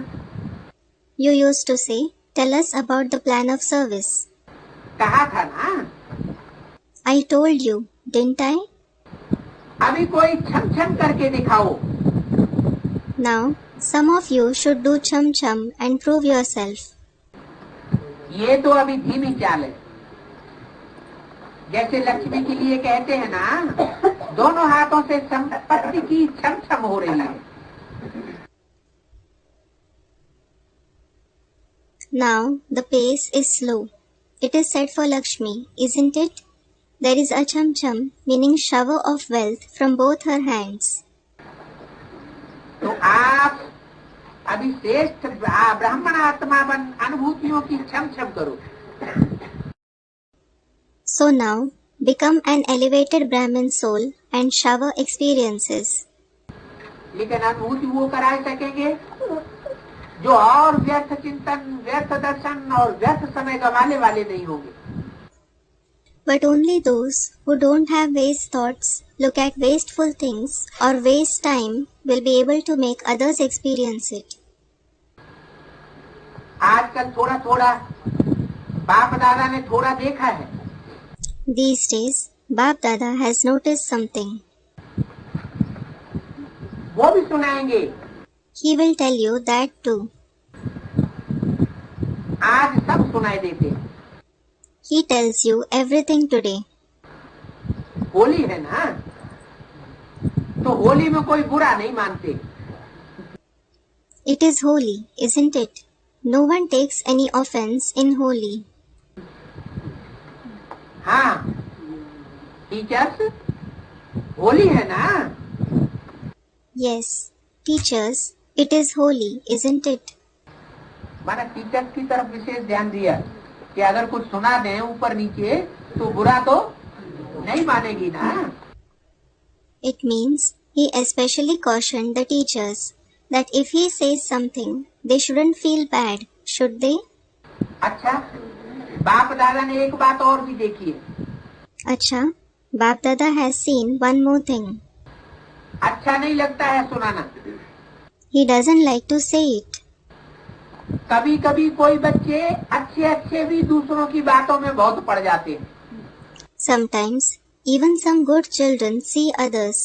You used to say, tell us about the plan of service. कहा था ना? I told you, didn't I? अभी कोई छम छम करके दिखाओ। Now, some of you should do chum chum and prove yourself. ये तो अभी धीमी चाल है। जैसे लक्ष्मी के लिए कहते हैं ना, दोनों हाथों से संपत्ति की छम छम हो रही है। Now, the pace is slow. It is said for Lakshmi, isn't it? There is a chum chum, meaning shower of wealth from both her hands. तो आप अभी श्रेष्ठ ब्राह्मण आत्मा बन अनुभूतियों की छम छम करो। So now, become an elevated Brahmin soul and shower experiences. लेकिन अनुभूति वो करा सकेंगे जो और व्यर्थ चिंतन, व्यर्थ दर्शन और व्यर्थ समय गंवाने वाले नहीं होंगे। But only those who don't have waste thoughts, look at wasteful things, or waste time will be able to make others experience it. आजकल थोड़ा थोड़ा बाप दादा ने थोड़ा देखा है. These days, Bap Dada has noticed something. वो भी सुनाएंगे. He will tell you that too. आज सब सुनाई देते हैं. He tells you everything today. Holi है ना, तो होली में कोई बुरा नहीं मानते. It is holy, isn't it? No one takes any offense in Holi. हाँ, टीचर्स, होली है ना. Yes, teachers, it is holy, isn't it? मैंने टीचर्स की तरफ विशेष ध्यान दिया कि अगर कुछ सुना दें ऊपर नीचे तो बुरा तो नहीं मानेगी ना. It means he especially cautioned the teachers that if he says something, they shouldn't feel bad, should they? अच्छा, बाप दादा ने एक बात और भी देखी है. Acha, Bap Dada has seen one more thing. अच्छा नहीं लगता है सुनाना. He doesn't like to say it. कभी कभी कोई बच्चे अच्छे अच्छे भी दूसरों की बातों में बहुत पड़ जाते हैं. Sometimes, even some good children see others.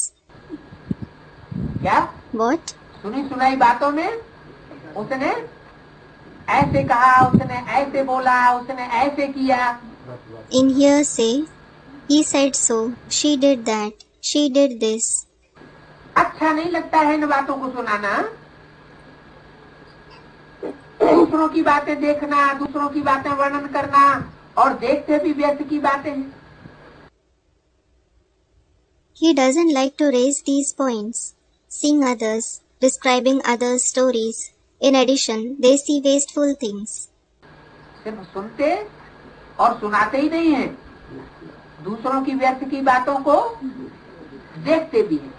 क्या? What? सुनी सुनाई बातों में उसने ऐसे कहा, उसने ऐसे बोला, उसने ऐसे किया. In hearsay, he said so, she did that, she did this. अच्छा नहीं लगता है इन बातों को सुनाना. दूसरों की बातें देखना, दूसरों की बातें वर्णन करना और देखते भी व्यर्थ की बातें हैं. He doesn't like to raise these points, seeing others, describing others' stories. In addition, they see wasteful things. सिर्फ सुनते और सुनाते ही नहीं हैं, दूसरों की व्यर्थ की बातों को देखते भी हैं.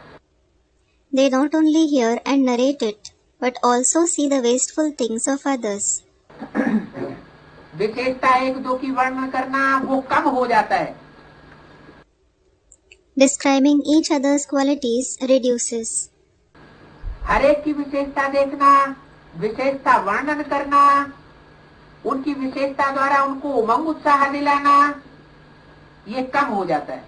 They not only hear and narrate it, but also see the wasteful things of others. विशेषता एक दो की वर्णन करना वो कम हो जाता है. Describing each other's qualities reduces. हर एक की विशेषता देखना, विशेषता वर्णन करना, उनकी विशेषता द्वारा उनको उमंग उत्साह दिलाना, ये कम हो जाता है.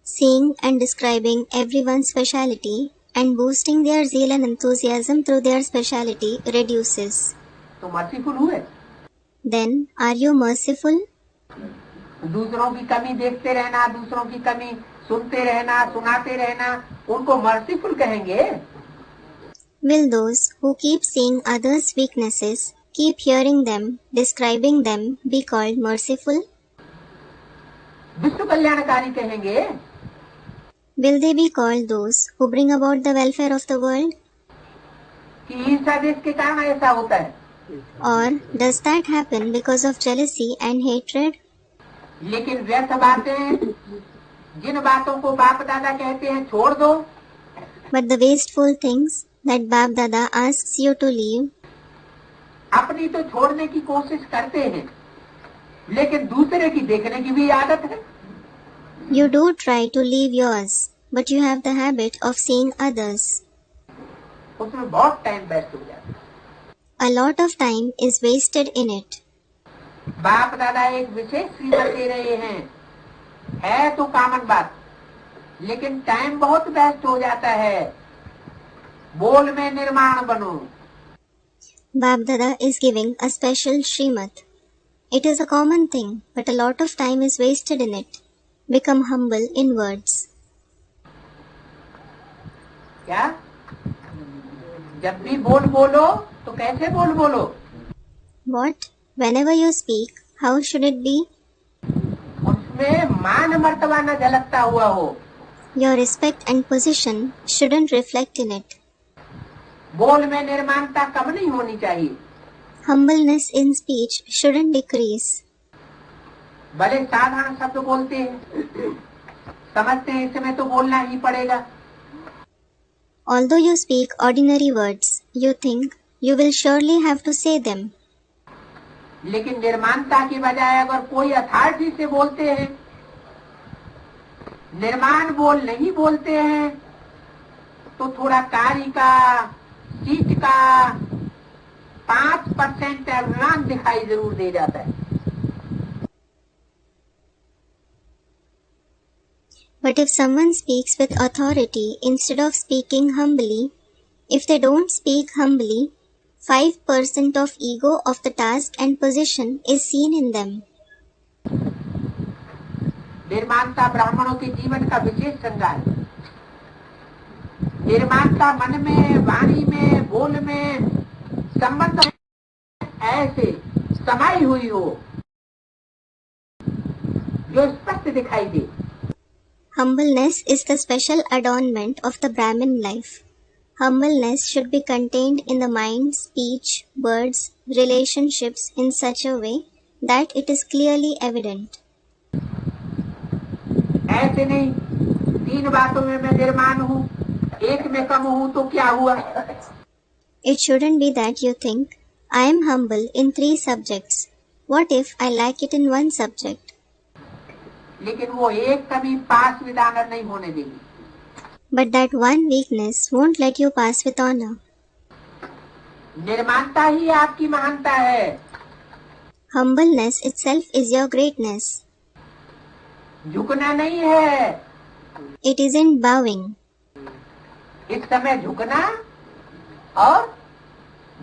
Seeing and describing everyone's speciality and boosting their zeal and enthusiasm through their speciality reduces. तो मर्सीफुल हुए. Then, are you merciful? दूसरों की कमी देखते रहना, दूसरों की कमी सुनते रहना, सुनाते रहना, उनको मर्सीफुल कहेंगे. Will those who keep seeing others' weaknesses, keep hearing them, describing them, be called merciful? विश्व कल्याणकारी कहेंगे. Will they be called those who bring about the welfare of the world? कि ईर्ष्या देश के कारण ऐसा होता है. Or does that happen because of jealousy and hatred? लेकिन व्यर्थ बातें, जिन बातों को बाप दादा कहते हैं छोड़ दो, But the wasteful things that Bap Dada asks you to leave, अपनी तो छोड़ने की कोशिश करते हैं, लेकिन दूसरे की देखने की भी आदत है. you do try to leave yours, but you have the habit of seeing others. उसमें बहुत टाइम वेस्ट हो जाता है. A lot of time is wasted in it. बाप दादा एक विशेष सीमा दे रहे हैं, है तो कॉमन बात, लेकिन टाइम बहुत वेस्ट हो जाता है. बोल में निर्माण बनो. Bap Dada is giving a special Srimad. It is a common thing, but a lot of time is wasted in it. Become humble in words. क्या? जब भी बोल बोलो तो कैसे बोल बोलो? What? Whenever you speak, how should it be? उसमें मान मर्तबा न झलकता हुआ हो. Your respect and position shouldn't reflect in it. बोल में निर्माणता कम नहीं होनी चाहिए. Humbleness in speech shouldn't decrease. भले साधारण शब्द बोलते हैं, समझते हैं इसमें तो बोलना ही पड़ेगा. Although you speak ordinary words, you think you will surely have to say them. लेकिन निर्माणता की बजाय अगर कोई अथॉरिटी से बोलते हैं, निर्माण बोल नहीं बोलते हैं, तो थोड़ा कार्य का, सीट का 5% अभिमान दिखाई जरूर दे जाता है। But if someone speaks with authority instead of speaking humbly, if they don't speak humbly, 5% of ego of the task and position is seen in them. निर्माणता ब्राह्मणों के जीवन का विशेष श्रृंगार है। निर्माणता मन में, वाणी में, बोल में संबंध ऐसे समाई हुई हो जो स्पष्ट दिखाई दे। Humbleness is the special adornment of the Brahmin life. Humbleness should be contained in the mind, speech, words, relationships in such a way that it is clearly evident. ऐसे नहीं, 3 बातों में मैं निर्माण हूँ, एक में कम हूँ तो क्या हुआ? It shouldn't be that you think, I am humble in 3 subjects. What if I lack it in 1 subject? लेकिन वो एक कभी पास विद ऑनर नहीं होने देगी। But that one weakness won't let you pass with honor. निर्माणता ही आपकी महानता है। Humbleness itself is your greatness. झुकना नहीं है। It isn't bowing. इस समय झुकना और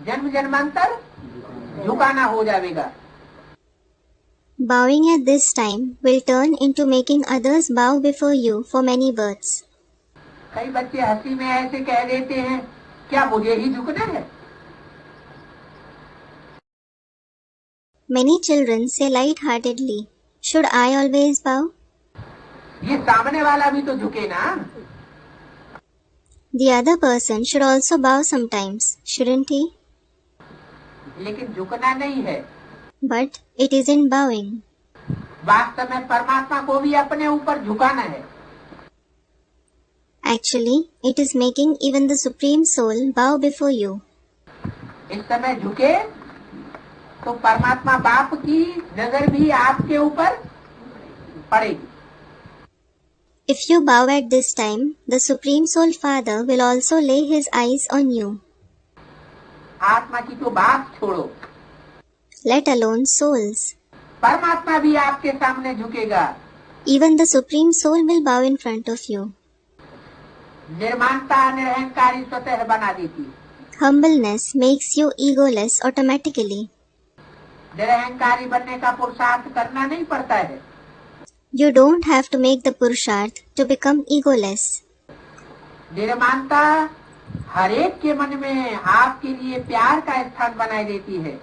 जन्म जन्मांतर झुकाना हो जाएगा। Bowing at this time will turn into making others bow before you for many births. कई बच्चे हंसी में ऐसे कह देते हैं, क्या मुझे ही झुकना है? Many children say light-heartedly, should I always bow? ये सामने वाला भी तो झुके ना। The other person should also bow sometimes, shouldn't he? लेकिन झुकना नहीं है। But it isn't bowing. वास्तव में परमात्मा को भी अपने ऊपर झुकाना है। Actually, it is making even the Supreme Soul bow before you. इस समय झुके तो परमात्मा बाप की नजर भी आपके ऊपर पड़ेगी। If you bow at this time, the Supreme Soul Father will also lay his eyes on you. आत्मा की तो बात छोड़ो, Let alone souls. परमात्मा भी आपके सामने झुकेगा। Even the Supreme Soul will bow in front of you. निर्माणता निरहंकारी स्वतः बना देती है। Humbleness makes you egoless automatically. निरहंकारी बनने का पुरुषार्थ करना नहीं पड़ता है। You don't have to make the Purusharth to become egoless. निर्माणता हर एक के मन में आपके लिए प्यार का स्थान बनाई देती है।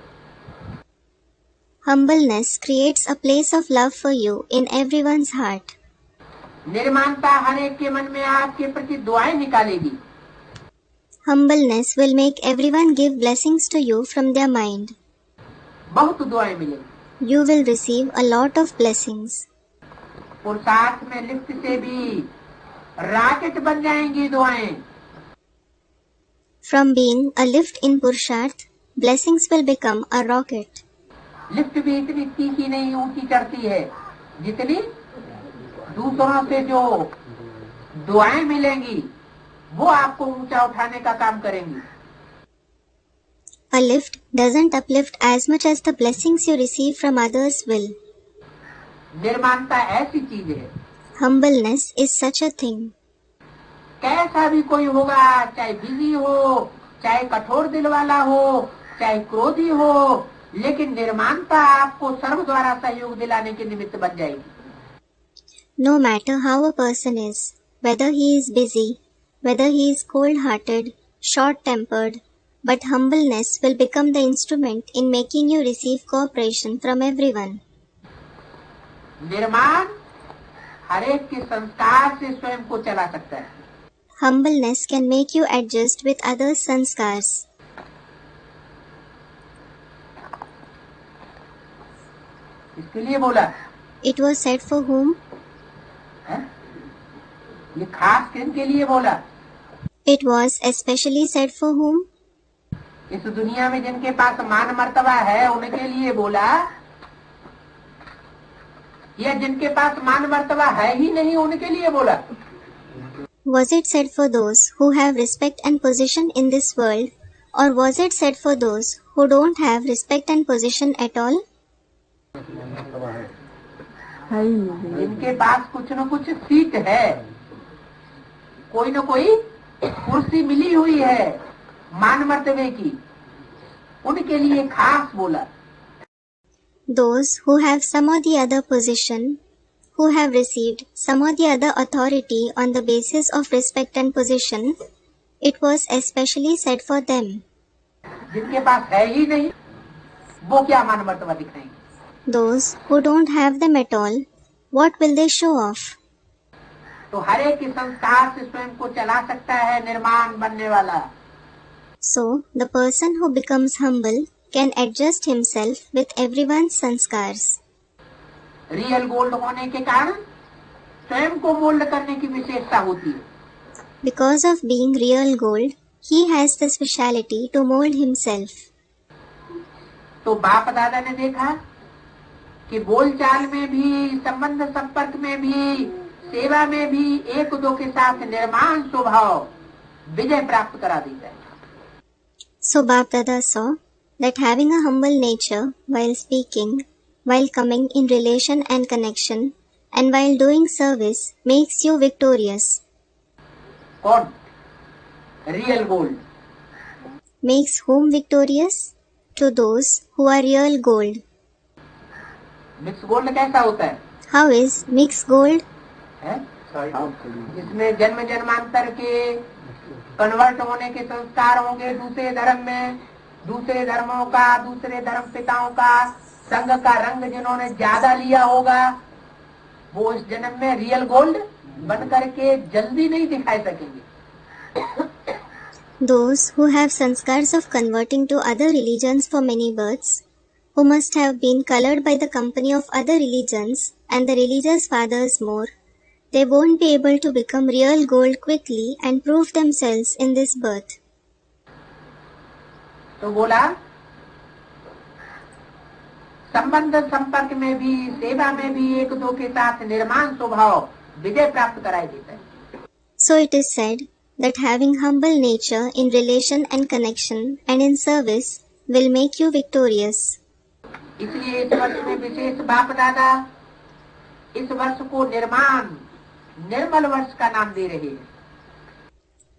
Humbleness creates a place of love for you in everyone's heart. निर्माणता हर एक के मन में आपके प्रति दुआएं निकालेगी। Humbleness will make everyone give blessings to you from their mind. बहुत दुआएं मिलेगी। You will receive a lot of blessings. पुरुषार्थ में लिफ्ट से भी रॉकेट बन जाएंगी दुआएं। From being a lift in Purusharth, blessings will become a rocket. Lift भी इतनी तीखी नहीं ऊंची चढ़ती है जितनी दूसरों से जो दुआएं मिलेंगी वो आपको ऊंचा उठाने का काम करेंगी। A lift doesn't uplift as much as the blessings you receive from others will. निर्माणता ऐसी चीज है। Humbleness is such a thing. कैसा भी कोई होगा, चाहे बिजी हो, चाहे कठोर दिल वाला हो, चाहे क्रोधी हो, लेकिन निर्माणता आपको सर्व द्वारा सहयोग दिलाने के निमित्त बन जाएगी। No matter how a person is, whether he is busy, whether he is cold-hearted, short-tempered, but humbleness will become the instrument in making you receive cooperation from everyone. निर्माण हर एक के संस्कार से स्वयं को चला सकता है। Humbleness can make you adjust with others' sanskars. इसके लिए बोला। It was said for whom? है? ये खास किन के लिए बोला? It was especially said for whom? इस दुनिया में जिनके पास मान मर्तबा है उनके लिए बोला, या जिनके पास मान मर्तबा है ही नहीं उनके लिए बोला? Was it said for those who have respect and position in this world, or was it said for those who don't have respect and position at all? जिनके पास कुछ न कुछ सीट है, कोई न कोई कुर्सी मिली हुई है मान मर्तबे की, उनके लिए खास बोला। Those who have some or the other position, who have received some or the other authority on the basis of respect and position, it was especially said for them. जिनके पास है ही नहीं वो क्या मान मर्तबा दिखाएंगे? Those who don't have them at all, what will they show off? तो हर एक के संस्कार से स्वयं को चला सकता है निर्माण बनने वाला। So, the person who becomes humble can adjust himself with everyone's sanskars. Real gold होने के कारण स्वयं को मोल्ड करने की विशेषता होती है। Because of being real gold, he has the speciality to mold himself. तो बाप दादा ने देखा कि बोलचाल में भी, संबंध संपर्क में भी, सेवा में भी एक दो के साथ निर्माण स्वभाव विजय प्राप्त करा देता है। So Bap Dada saw that having a humble nature while speaking, while coming in relation and connection, and while doing service makes you victorious. कौन? Real gold. Makes whom victorious? To those who are real gold. Mix gold कैसा होता है? How is mixed gold? है? जिसमें जन्म जन्मांतर के convert होने के संस्कार होंगे दूसरे धर्म में, दूसरे धर्मों का, दूसरे धर्म पिताओं का संग का रंग जिन्होंने ज्यादा लिया होगा, वो इस जन्म में रियल गोल्ड बन करके जल्दी नहीं दिखाई सकेंगे। Those who have sanskars of converting to other religions for many births, who must have been colored by the company of other religions and the religious fathers more, they won't be able to become real gold quickly and prove themselves in this birth. तो बोला संबंध संपर्क में भी, सेवा में भी एक दो के साथ निर्माण स्वभाव विजय प्राप्त कराई देता है। So it is said that having humble nature in relation and connection and in service will make you victorious. इसलिए इस वर्ष में विशेष बाप दादा इस वर्ष को निर्माण निर्मल वर्ष का नाम दे रहे हैं।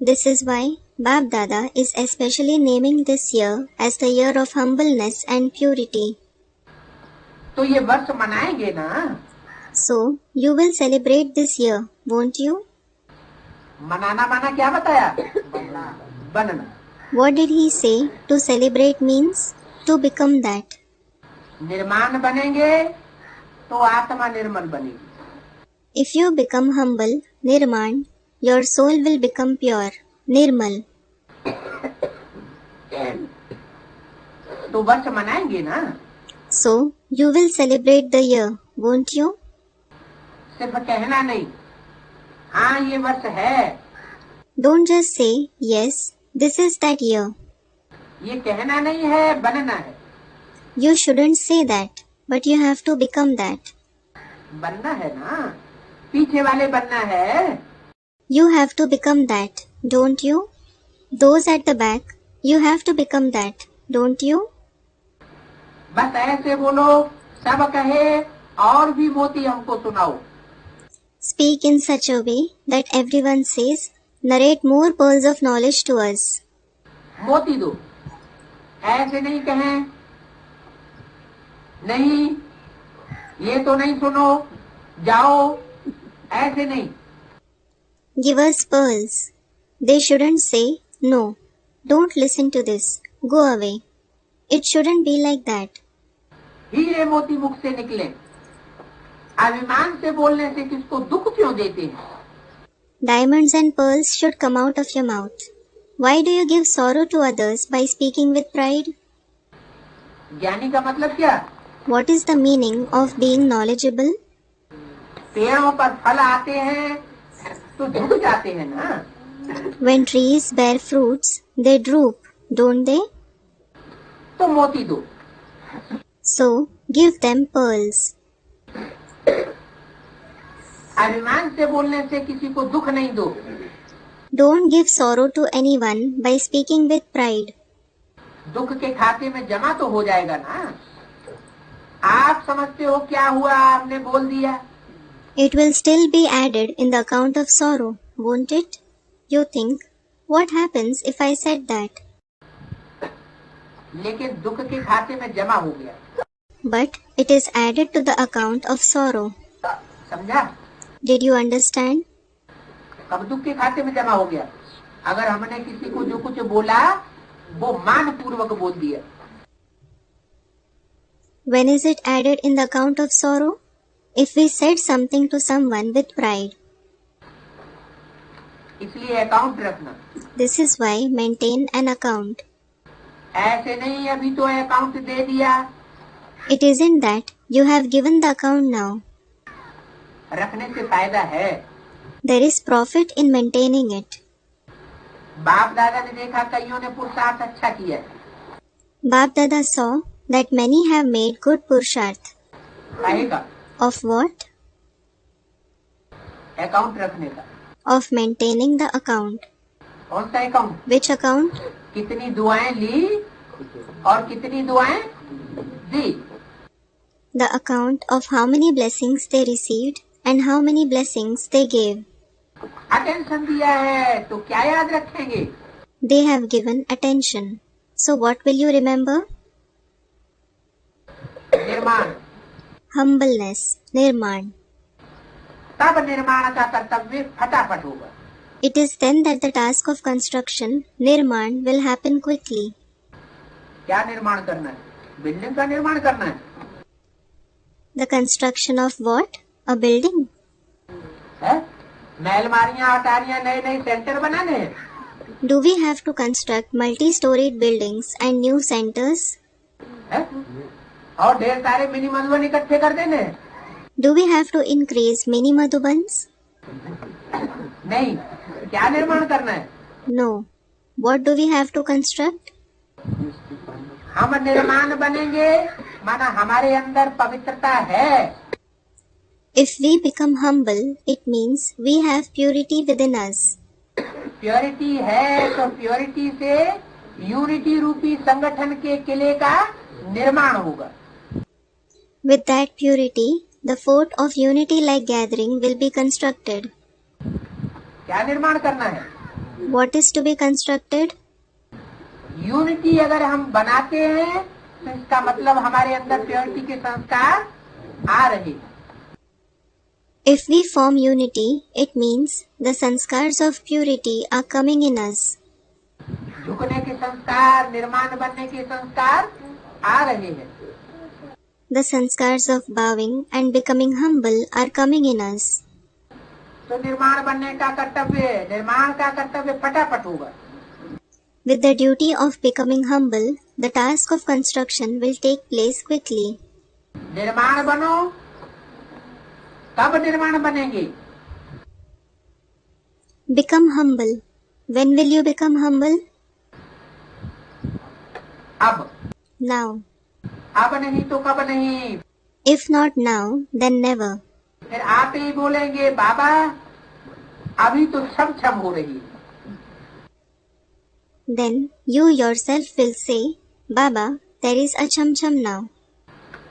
This is why Bap Dada is especially naming this year as the year of humbleness and purity. तो ये वर्ष मनाएंगे ना? So, you will celebrate this year, won't you? मनाना माना क्या बताया? बनना। What did he say to celebrate means? To become that. निर्माण बनेंगे तो आत्मा निर्मल बनेगी। If you become humble, Nirman, your soul will become pure, Nirmal. तो वर्ष मनाएंगे ना? So, you will celebrate the year, won't you? सिर्फ कहना नहीं, हाँ ये वर्ष है। Don't just say, yes, this is that year. ये कहना नहीं है, बनना है। You shouldn't say that, but you have to become that. बनना है ना, पीछे वाले बनना है। You have to become that, don't you? Those at the back, you have to become that, don't you? बस ऐसे बोलो, सब कहे और भी मोती हमको सुनाओ। Speak in such a way that everyone says, narrate more pearls of knowledge to us. मोती दो, ऐसे नहीं कहें, नहीं ये तो नहीं सुनो, जाओ, ऐसे नहीं। Give us pearls. They shouldn't say, no, don't listen to this, go away. It shouldn't be like that. हीरे मोती मुख से निकले, अभिमान से बोलने से किसको दुख क्यों देते हैं? Diamonds and pearls should come out of your mouth. Why do you give sorrow to others by speaking with pride? ज्ञानी का मतलब क्या? What is the meaning of being knowledgeable? पेड़ों पर फल आते हैं तो झुक जाते हैं ना। When trees bear fruits, they droop, don't they? तो मोती दो। So give them pearls. अभिमान से बोलने से किसी को दुख नहीं दो। Don't give sorrow to anyone by speaking with pride. दुख के खाते में जमा तो हो जाएगा ना। आप समझते हो क्या हुआ, आपने बोल दिया। It will still be added in the account of sorrow, won't it? You think, what happens if I said that? लेकिन दुख के खाते में जमा हो गया। But it is added to the account of sorrow. समझा? Did you understand? कब दुख के खाते में जमा हो गया? अगर हमने किसी को जो कुछ बोला वो मान पूर्वक बोल दिया। When is it added in the account of sorrow? If we said something to someone with pride. इसलिए अकाउंट रखना। This is why maintain an account. ऐसे नहीं अभी तो अकाउंट दे दिया। It isn't that you have given the account now. रखने से फायदा है। There is profit in maintaining it. बाप दादा ने देखा कईयों ने पुरुषार्थ अच्छा किया। Bap Dada saw that many have made good purusharth. कहेगा Of what? अकाउंट रखने का। Of maintaining the account. कौन सा अकाउंट? Which account? कितनी दुआएं ली और कितनी दुआएं दी। The account of how many blessings they received and how many blessings they gave. Attention दिया है तो क्या याद रखेंगे? They have given attention. So what will you remember? निर्माण। Humbleness, Nirman. तब निर्माण का कर्तव्य फटाफट होगा। It is then that the task of construction, Nirman, will happen quickly. क्या निर्माण करना है? बिल्डिंग का निर्माण करना है। The construction of what? A building. है? महलमारियां अटारियां नए नए सेंटर बनाने हैं। Do we have to construct multi-storied buildings and new centers? है? और ढेर सारे मिनी मधुबन इकट्ठे कर देने हैं। Do we have to increase mini Madhubans? नहीं। क्या निर्माण करना है? No. What do we have to construct? हम निर्माण बनेंगे माना हमारे अंदर पवित्रता है। If we become humble, it means we have purity within us. Purity है तो प्योरिटी से यूनिटी रूपी संगठन के किले का निर्माण होगा। With that purity, the fort of unity-like gathering will be constructed. क्या निर्माण करना है? What is to be constructed? Unity अगर हम बनाते हैं तो इसका मतलब हमारे अंदर प्योरिटी के संस्कार आ रहे हैं। If we form unity, it means the sanskars of purity are coming in us. झुकने के संस्कार, निर्माण बनने के संस्कार आ रहे हैं। The sanskars of bowing and becoming humble are coming in us. तो निर्माण बनने का कर्तव्य, निर्माण का कर्तव्य फटाफट होगा। With the duty of becoming humble, the task of construction will take place quickly. निर्माण बनो। कब निर्माण बनेंगे? Become humble. When will you become humble? अब। Now. अब नहीं तो कब नहीं। If not now, then never. फिर आप ही बोलेंगे बाबा अभी तो छम छम हो रही है। Then you yourself will say, Baba, there is a chum chum now.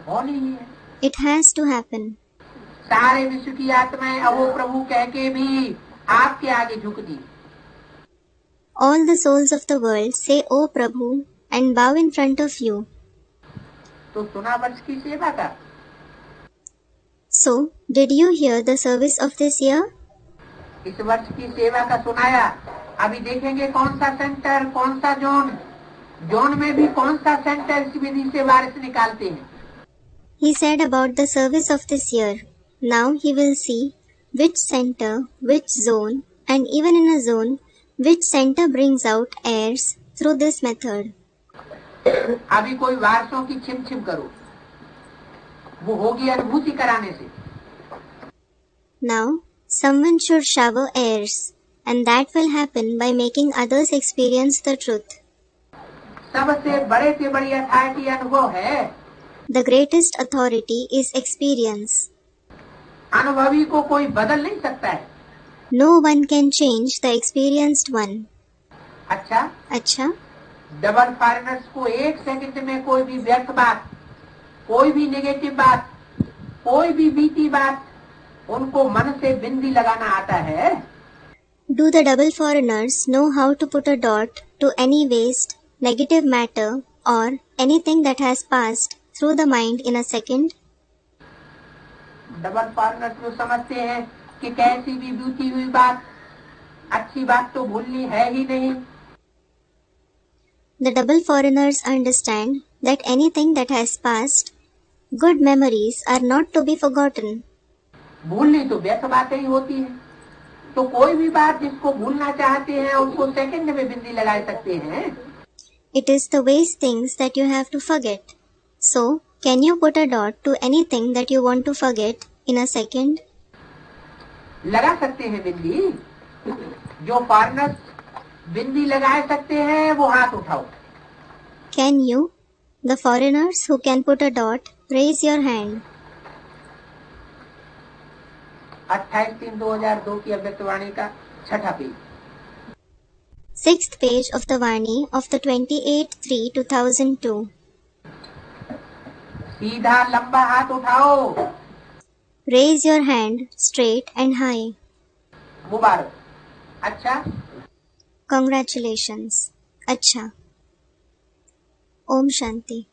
होनी ही है। It has to happen. सारे विश्व की आत्माएं अहो प्रभु कह के भी आपके आगे झुक दी। All the souls of the world say, O Prabhu, and bow in front of you. तो सुना वर्ष की सेवा का। So, did you hear the service of this year? इस वर्ष की सेवा का सुनाया। अभी देखेंगे कौन सा सेंटर, कौन सा जोन, जोन में भी कौन सा सेंटर इस विधि से वारिस निकालते हैं। He said about the service of this year. Now he will see which center, which zone, and even in a zone, which center brings out heirs through this method. अभी कोई वारसों की छिम छिम करो, वो होगी अनुभूति कराने से। Now, someone should shower heirs, and that will happen by making others experience the truth. सबसे बड़े से बड़ी अथॉरिटी अनुभव है। The greatest authority is experience. अनुभवी को कोई बदल नहीं सकता है। No one can change the experienced one. अच्छा, अच्छा, डबल फॉरेनर्स को एक सेकंड में कोई भी व्यर्थ बात, कोई भी नेगेटिव बात, कोई भी बीती बात, उनको मन से बिंदी लगाना आता है। do the double foreigners know how to put a dot to any waste, negative matter or anything that has passed through the mind in a second? Double foreigners जो समझते हैं कि कैसी भी बीती हुई बात, अच्छी बात तो भूलनी है ही नहीं। The double foreigners understand that anything that has passed, good memories are not to be forgotten. भूलनी तो व्यर्थ बातें ही होती है। तो कोई भी बात जिसको भूलना चाहते हैं उसको सेकंड में बिंदी लगा सकते हैं। It is the waste things that you have to forget. So, can you put a dot to anything that you want to forget in a second? लगा सकते हैं बिंदी। जो फॉरेनर्स बिंदी लगा सकते हैं वो हाथ उठाओ। Can you? The foreigners who can put a dot, raise your hand. 28/3/2002 की अव्यक्तवाणी का 6ठा page. 6th page of the Vani of the 28/3/2002. सीधा लंबा हाथ उठाओ। Raise your hand straight and high. मुबारक। अच्छा, Congratulations. Acha. Om Shanti.